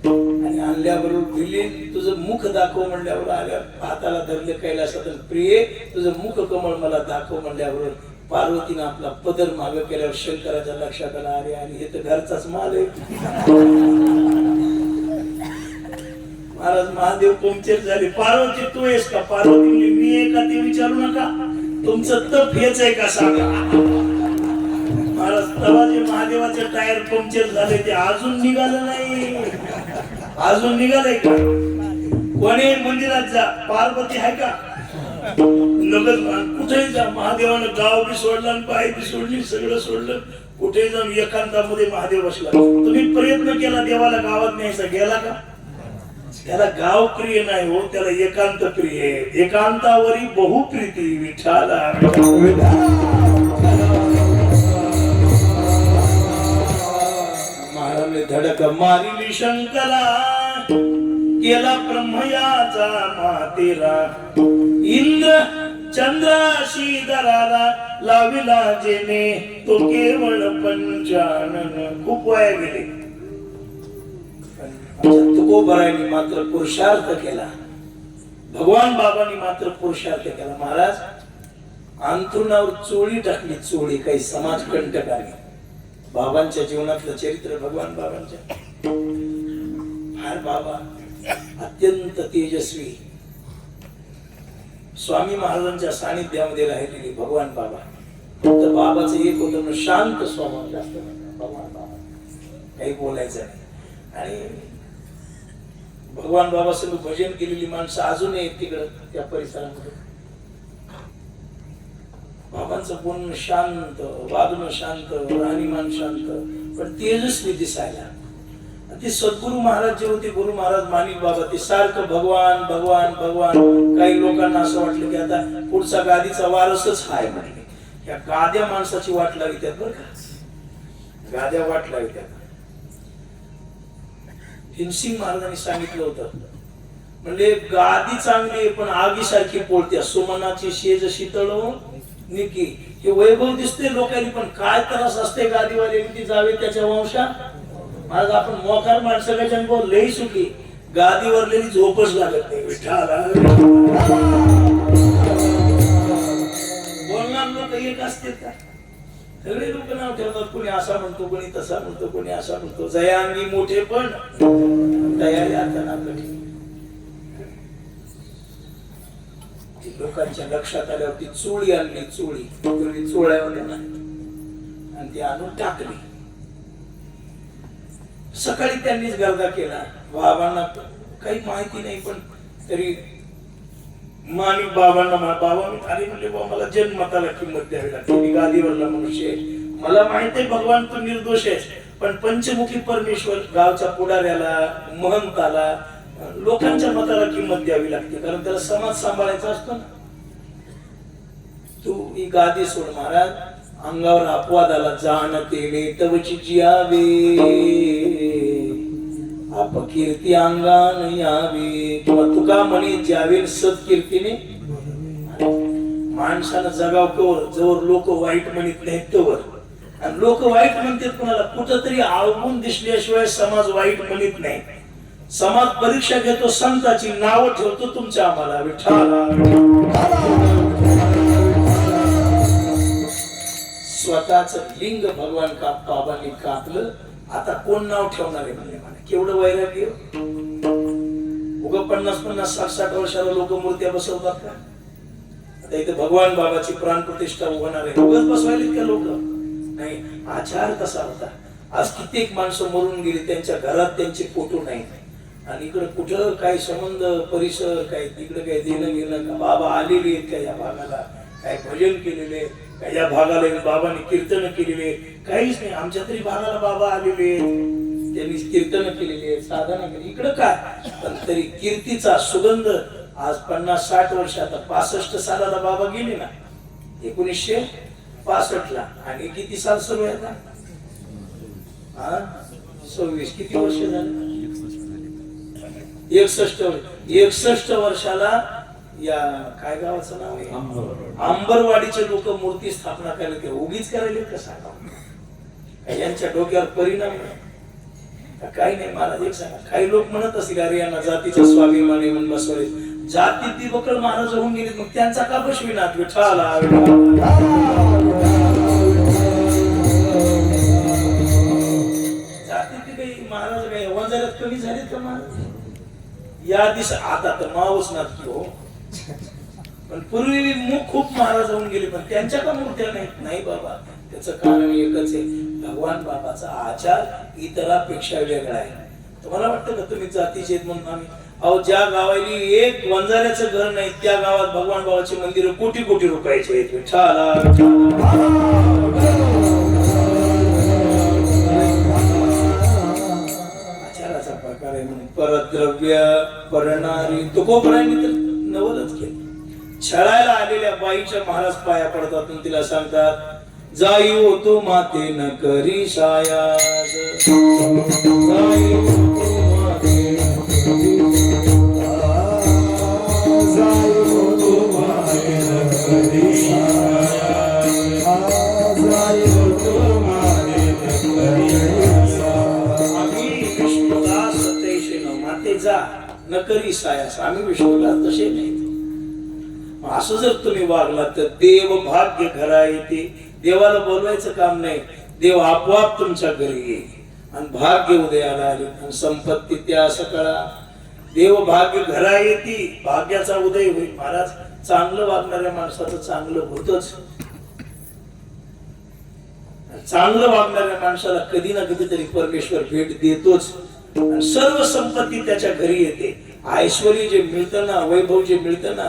आणि आणल्याबरोबर बिलीन तुझं मुख दाखव म्हणल्यावर आल्या हाताला धरले कैलासात. प्रिय तुझं मुख कमळ मला दाखव म्हणल्याबरोबर पार्वतीनं आपला पदर माग केल्यावर शंकराच्या लक्षात आला अरे आणि हे तर घरचाच माल आहे. महाराज महादेव पंक्चर झाले. पार्वती तू आहेस का? पार्वती मी आहे का ते विचारू नका, तुमचं तप हेच आहे का सांगा. महाराज तेव्हा जे महादेवाचे टायर पंक्चर झाले ते अजून निघालं नाही. अजून निघालंय का? कोणी मंदिरात जा पार्वती आहे का? लगत कुठेही जा महादेवानं गाव बी सोडलं आणि बाई बी सोडली सगळं सोडलं. कुठे जाऊन एकांतामध्ये महादेव बसला. तुम्ही प्रयत्न केला देवाला गावात न्यायचा गेला का? त्याला गाव प्रिय नाही हो, त्याला एकांत प्रिय. एकांतावरी बहुप्रीती विठ्ठला. महाराजने धडक मारिली शंकरा केला ब्रह्मयाचा मातेरा. इंद्र चंद्राशी दराला लाविला जेने तो केवळ पंचानन. खूप वाया गेले. तुकोबरायांनी मात्र पुरुषार्थ केला. भगवान बाबांनी मात्र पुरुषार्थ केला. महाराज अंथरुणावर चोळी टाकली. चोळी काही समाज कंटकाने. बाबांच्या जीवनातलं चरित्र भगवान बाबांच्या. फार बाबा अत्यंत तेजस्वी स्वामी महाराजांच्या सानिध्यामध्ये राहिलेली भगवान बाबा. तर बाबाचं एक होतं शांत स्वभाव जास्त. भगवान बाबा काही बोलायचं नाही. आणि भगवान बाबा सगळं भजन केलेली माणसं अजूनही आहेत तिकडं त्या परिसरामध्ये. बाबांचं बोलणं शांत, वागणं शांत, राहणीमान शांत, पण तेजस्वी दिसायला. ते सद्गुरु महाराज जे होते गुरु महाराज माणिक बाबा ते सारखं भगवान भगवान भगवान. काही लोकांना असं वाटलं की आता पुढचा गादीचा वारसच हाय म्हणले. या गाद्या माणसाची वाट लावी त्यात बरं का. गाद्या वाट लावी त्यात. भीमसिंग महाराजांनी सांगितलं होतं म्हणजे गादी चांगली पण आगीसारखी पोळत्या. सुमनाची शेज शीतळ निकी. हे वैभव दिसते लोकांनी पण काय त्रास असते गादीवाले जावे त्याच्या वंशा. आज आपण मोकार माणसाला जन्म लई सुखी. गादीवरलेली झोपच लागत नाही. विठ्ठला बोलणार लोक एक असते का? सगळे लोक नाव ठेवतात. कोणी असा म्हणतो, कोणी तसा म्हणतो, कोणी असा म्हणतो. जयांगी मोठे पण तयारी आता लोकांच्या लक्षात आल्यावरती चोळी आणली. चोळी चोळ्यावर आणि ती आणून टाकली. सकाळी त्यांनीच गर्दा केला. बाबांना काही माहिती नाही पण तरी माणिक बाबांना बाबा मी खाली म्हणले बाबा मला जन्मताला किंमत द्यावी लागते. मी गादीवरला मनुष्य आहे. मला माहिती आहे भगवान तू निर्दोष आहेस पण पंचमुखी परमेश्वर गावच्या पुढाऱ्याला महंताला लोकांच्या मताला किंमत द्यावी लागते कारण त्याला समाज सांभाळायचा असतो ना. तू ही गादी सोड. महाराज अंगावर अपवाद आला. जाणते तवची जियावे अपकीर्ती अंगान यावे. किंवा तुका म्हणे ज्यावे सत्कीर्तीने. माणसानं जगाव कवर जवळ लोक वाईट म्हणत नाहीत तवर. आणि लोक वाईट म्हणतात कुणाला कुठंतरी अवगुण दिसल्याशिवाय समाज वाईट म्हणत नाही. समाज परीक्षा घेतो संताची नाव ठेवतो तुमच्या आम्हाला. विठ्ठला स्वतःच लिंग भगवान बाबांनी कापलं. आता कोण नाव ठेवणार आहे म्हणजे मला केवढं वैराग्य. उगा 50-50 60-60 वर्षाला लोक मूर्त्या बसवतात का? आता इथे भगवान बाबाची प्राण प्रतिष्ठा होणार आहे. उगाच बसवायला का लोक नाही. आचार कसा होता. आज कित्येक माणसं मरून गेली त्यांच्या घरात त्यांचे फोटो नाही. आणि इकडे कुठं काही संबंध परिसर काही तिकडे काही देणं घेणं का? बाबा आलेले आहेत का या भागाला? काय भजन केलेले का या भागाला? बाबांनी कीर्तन केलेले काहीच नाही. आमच्या तरी भागाला बाबा आलेले त्यांनी कीर्तन केलेली आहे, साधना केली, इकडं काय, पण तरी कीर्तीचा सुगंध आज 50-60 वर्ष, आता 65 सालाला बाबा गेले ना, 1965 ला, आणि किती साल सुरू आहे आता? 26, किती वर्ष झाले? 61 वर्षाला या काय गावाचं नाव आहे, अंबरवाडीचे लोक मूर्ती स्थापना करायला ते उगीच करायला का सांगा, यांच्या डोक्यावर परिणाम नाही काही नाही. महाराज एक सांगा, काही लोक म्हणत असतील अरे यांना जातीचा स्वाभिमानी म्हणून बसवले, जाती ती बकळ महाराज होऊन गेले, मग त्यांचा का बसविनाथ विठाला जाती ती काही महाराज काही वंजाऱ्यात कमी झालेत का महाराज? या दिवस आता तर मावच नाथ की हो, पण पूर्वी खूप महाराज होऊन गेले, पण त्यांच्या का मूर्त्या नाहीत? नाही बाबा, त्याचं कारण एकच आहे, भगवान बाबाचा आचार इतरांपेक्षा वेगळा आहे. तुम्हाला वाटतं का तुम्ही जातीचे म्हणून आम्ही, अहो ज्या गावाली एक वंजाऱ्याचं घर नाही त्या गावात भगवान बाबाचे मंदिर कोटी कोटी रुपयाचे आहेत. विठ्ठला आचाराचा प्रकार आहे म्हणून परद्रव्य परणारी तुकोबरांनी तर नवलच केलं. छळायला आलेल्या बाईच्या महाराज पाया पडतात आणि तिला सांगतात, जाई होतो माते न करी शायास, जाई होतो माते न करी जाई होतो माते न करी शायास, जाई होतो माते न करी शायास. आम्ही विष्णुदास तैसे न माते जा न करी शायास, आम्ही विष्णुदास तसे नाही. असं जर तुम्ही वागलात तर देव भाग्य घरा येते. देवाला बोलवायचं काम नाही, देव आपोआप तुमच्या घरी येईल आणि भाग्य उदयाला आले आणि संपत्ती त्या सकळा. देव भाग्य घरा येते, भाग्याचा उदय होईल. महाराज चांगलं वागणाऱ्या माणसाचं चांगलं होतच, चांगलं वागणाऱ्या माणसाला कधी ना कधीतरी परमेश्वर भेट देतोच आणि सर्व संपत्ती त्याच्या घरी येते. ऐश्वर्य जे मिळतं ना, वैभव जे मिळतं ना,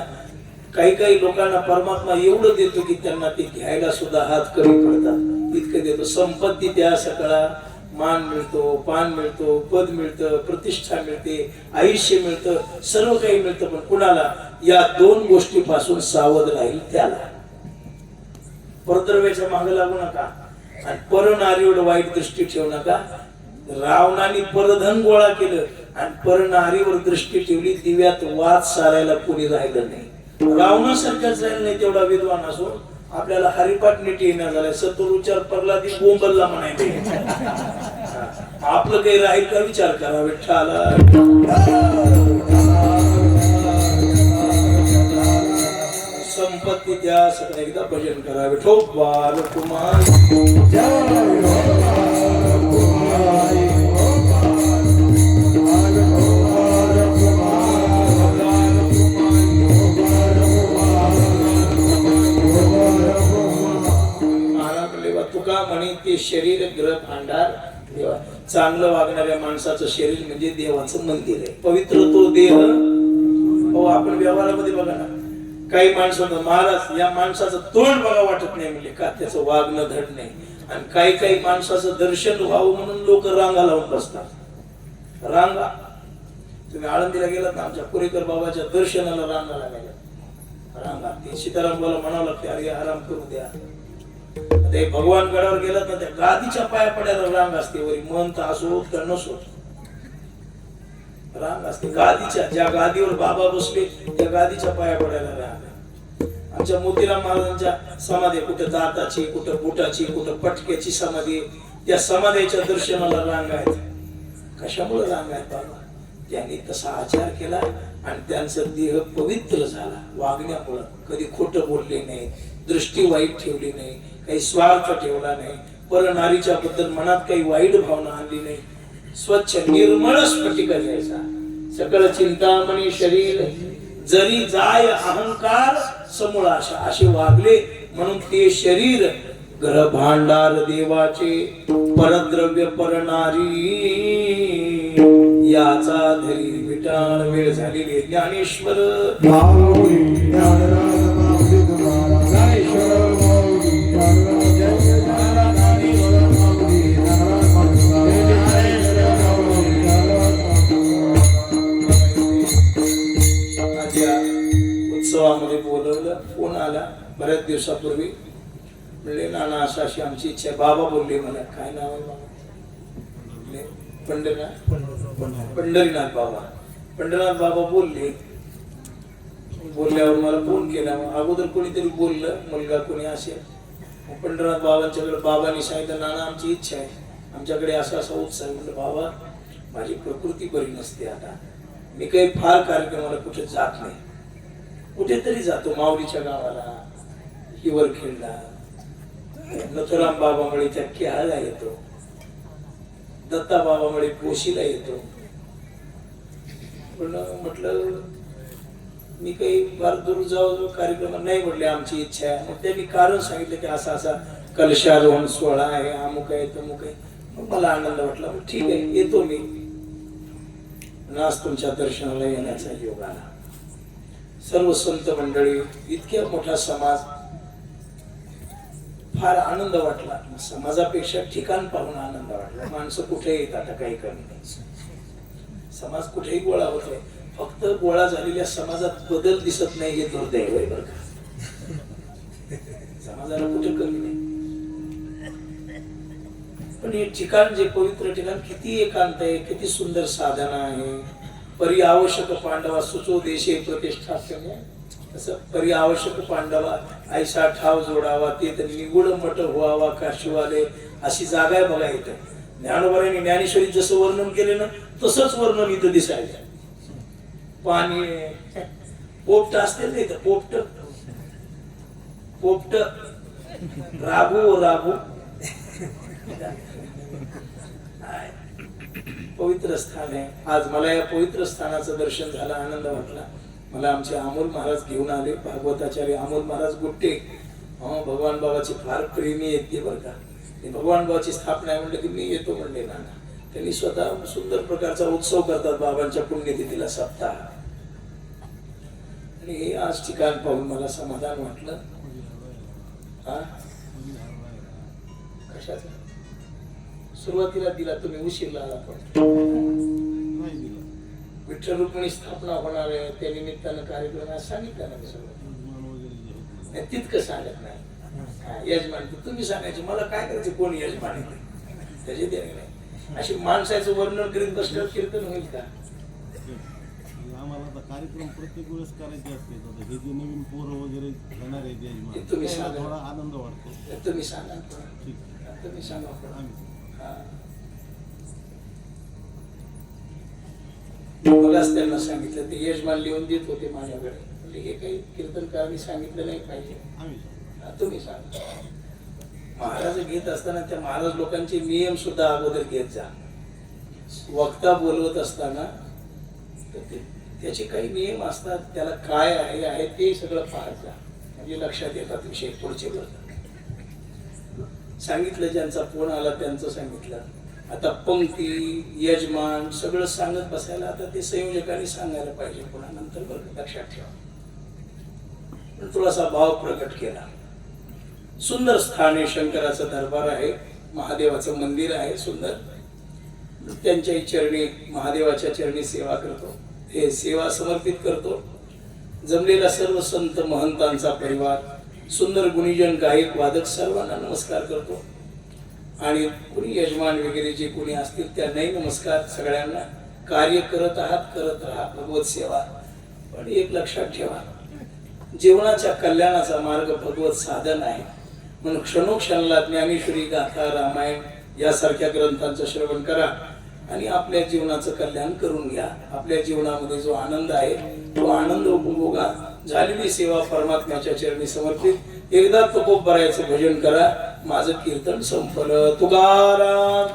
काही काही लोकांना परमात्मा एवढं देतो की त्यांना ते घ्यायला सुद्धा हात कमी पडतात, इतकं देतो. संपत्ती त्या सकळा, मान मिळतो, पान मिळतो, पद मिळतं, प्रतिष्ठा मिळते, आयुष्य मिळतं, सर्व काही मिळतं. पण कुणाला? या दोन गोष्टीपासून सावध राहील त्याला. परद्रव्याच्या मागे लागू नका आणि परनारीवर वाईट दृष्टी ठेवू नका. रावणाने परधन गोळा केलं आणि परनारीवर दृष्टी ठेवली, दिव्यात वाद सारायला कोणी राहिलं नाही. रावणासारखाच राहिलं नाही तेवढा विद्वान असून आपल्याला हरिपाठ नीट येणार झालाय. सत्तरुचार प्रल्हादी बोंबलला म्हणायचे, आपलं काही राहील का विचार करा. विठ्ठला संपत्ती त्या सगळं एकदा भजन करा. विठो बाल कुमार तुका म्हणे ते शरीर ग्रह भांडार देवा. चांगलं वागणाऱ्या माणसाचं शरीर म्हणजे देवाचं मंदिर आहे, पवित्र तो देह. हो, आपण व्यवहारामध्ये बघा ना, काही माणसं महाराज या माणसाचं तोंड बघा वाटत नाही म्हणजे का त्याचं वागणं धड नाही. आणि काही काही माणसाचं दर्शन व्हावं म्हणून लोक रांगा लावून बसतात. रांगा, तुम्ही आळंदीला गेलात ना, आमच्या पुरेकर बाबाच्या दर्शनाला रांगा लागायला. रांगा ते सीताराम बाला म्हणावं लागते, अरे आराम करू द्या. ते भगवान गडावर गेला तर त्या गादीच्या पाया पडायला रांग असते. वरी मन तर असो का नसो रांग असते. गादीच्या, ज्या गादीवर बाबा बसले त्या गादीच्या पाया पडायला रांग. आमच्या मोतीराम महाराजांच्या समाधी कुठं दाताची, कुठं बुटाची, कुठं पटक्याची समाधी. त्या समाधीच्या दर्शनाला रांग आहेत. कशामुळे रांग आहेत बाबा? त्यांनी तसा आचार केला आणि त्यांचा देह पवित्र झाला वागण्यामुळं. कधी खोटं बोलले नाही, दृष्टी वाईट ठेवली नाही, काही स्वार्थ ठेवला नाही, परनारीच्या बद्दल मनात काही वाईट भावना आणली नाही. स्वच्छ निर्मळ स्फटिक द्यायचा. सकळ चिंतामणी शरीर जरी जाय अहंकार समूळ आशा, असे वागले म्हणून ते शरीर ग्रह भांडार देवाचे परद्रव्य परनारी. याचा धरी विटाळ वेळ झालेली ज्ञानेश्वर दिवसापूर्वी म्हणले नाना अशी अशी आमची इच्छा आहे. बाबा बोलले मला, काय नाव आहे बाबा? म्हणले, पंढरीनाथ बाबा. पंढरीनाथ बाबा बोलले. बोलल्यावर मला फोन केला. अगोदर कोणीतरी बोललं, मुलगा कोणी असेल. मग पंढरीनाथ बाबांच्याकडे बाबांनी सांगितलं, नाना आमची इच्छा आहे, आमच्याकडे असा असा उत्साह. म्हटलं बाबा माझी प्रकृती बरी नसते, आता मी काही फार कार्यक्रमाला कुठे जात नाही. कुठेतरी जातो, माऊलीच्या गावाला, हिवरखेडला, नथुराम बाबामुळे त्या केहाला येतो, दत्ता बाबामुळे पोशीला येतो. पण म्हटलं मी काही फार दूर जाऊ कार्यक्रम नाही, म्हटले आमची इच्छा आहे. मग त्यांनी कारण सांगितलं की असा असा कलशारोहण सोहळा आहे, अमुक आहे तमुक आहे. मग मला आनंद वाटला. मग ठीक आहे, येतो मी. आज तुमच्या दर्शनाला येण्याचा योग आला. सर्व संत मंडळी, इतक्या मोठा समाज, फार आनंद वाटला. समाजापेक्षा ठिकाण पाहून आनंद वाटला. माणसं कुठे येतात, आता काही कमी नाही. समाज कुठेही गोळा होतोय, फक्त गोळा झालेल्या समाजात बदल दिसत नाही, हे दुर्दैव आहे बरं का. समाजाला कुठे कमी नाही. पण हे ठिकाण, जे पवित्र ठिकाण, किती एकांत आहे, किती सुंदर साधना आहे. परी आवश्यक पांडवा सुचो देशे प्रतिष्ठाप्य. तसं परी आवश्यक पांडवा ऐसा ठाव जोडावा, ते तर निगुड मठ व्हावा काशीवाले, अशी जागा आहे बघा इथं. ज्ञानोबाने ज्ञानेश्वरीत जसं वर्णन केले ना, तसंच वर्णन इथं दिसायचं. पाणी पोपट असते ना इथं, पोपट पोपट राबू राबू. पवित्र स्थान आहे. आज मला या पवित्र स्थानाचं दर्शन झालं, आनंद वाटला. मला आमचे अमोल महाराज घेऊन आले, भागवताचार्य अमोल महाराज गुट्टे. भगवान बाबाचे फार प्रेमी आहेत ते बरं का. ते भगवान बाबाची स्थापना आहे म्हणलं की मी येतो म्हणले नाना. त्यांनी स्वतः सुंदर प्रकारचा उत्सव करतात बाबांच्या पुण्यतिथीला, सप्ताह. आणि हे आज ठिकाण पाहून मला समाधान वाटलं. कशाचं? सुरुवातीला दिला तुम्ही, उशीर आला. पण विठ्ठल रुक्मिणी स्थापना होणार आहे, त्या निमित्तानं कार्यक्रम सांगितलं ना मी सगळं. तितकं सांगत नाही यजमान. तुम्ही सांगायचे, मला काय करायचं, कोण यजमान आहे त्याचे देणे नाही. अशी माणसाचं वर्णन करीत बसल्यावर कीर्तन होईल का? आम्हाला कार्यक्रम प्रत्येक वेळेस करायचे असते. हे जे नवीन पोरं वगैरे येणार आहे यजमान, तुम्ही सांगा, थोडा आनंद वाटतो. तुम्ही सांगा, ठीक, तुम्ही सांगा. मलाच त्यांना सांगितलं, ते यजमान लिहून देत होते माझ्याकडे. म्हणजे हे काही कीर्तनकारांनी सांगितलं नाही पाहिजे, तुम्ही सांगा. महाराज घेत असताना त्या महाराज लोकांचे नियम सुद्धा अगोदर घेत जा. वक्ता बोलवत असताना त्याचे काही नियम असतात, त्याला काय आहे ते सगळं पाहत जा, म्हणजे लक्षात येतात विषय पुढचे बोलतात. सांगितलं, ज्यांचा फोन आला त्यांचं सांगितलं. आता पंक्ती, यजमान सगळं सांगत बसायला आता ते संयोजकांनी सांगायला पाहिजे पुन्हा नंतर, बरं लक्षात ठेवा. पण थोडासा भाव प्रकट केला. सुंदर स्थान आहे, शंकराचं दरबार आहे, महादेवाचं मंदिर आहे सुंदर. त्यांच्याही चरणी, महादेवाच्या चरणी सेवा करतो, हे सेवा समर्पित करतो. जमलेला सर्व संत महंतांचा परिवार, सुंदर गुणीजन, गायक, वादक सर्वांना नमस्कार करतो. आणि कुणी यजमान वगैरे जे कोणी असतील त्यांनाही नमस्कार. सगळ्यांना कार्य करत आहात, करत राहा भगवत सेवा. पण एक लक्षात ठेवा, जीवनाच्या कल्याणाचा मार्ग भगवत साधन आहे. म्हणून क्षणोक्षणाला ज्ञानेश्वरी, गाथा, रामायण यासारख्या ग्रंथांचं श्रवण करा आणि आपल्या जीवनाचं कल्याण करून घ्या. आपल्या जीवनामध्ये जो आनंद आहे तो आनंद उपभोगा. झालेली सेवा परमात्म्याच्या चरणी समर्पित. एकदा तुकोबरायचं भजन करा. माझं कीर्तन संपलं. तुकाराम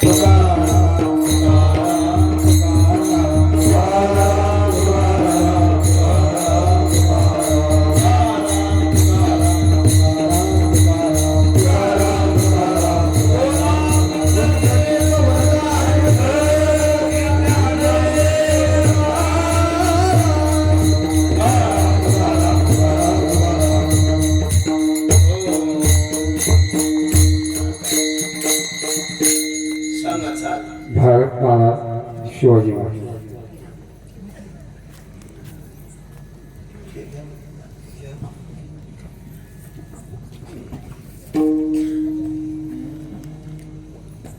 भारत माता शिवाजी महाराज.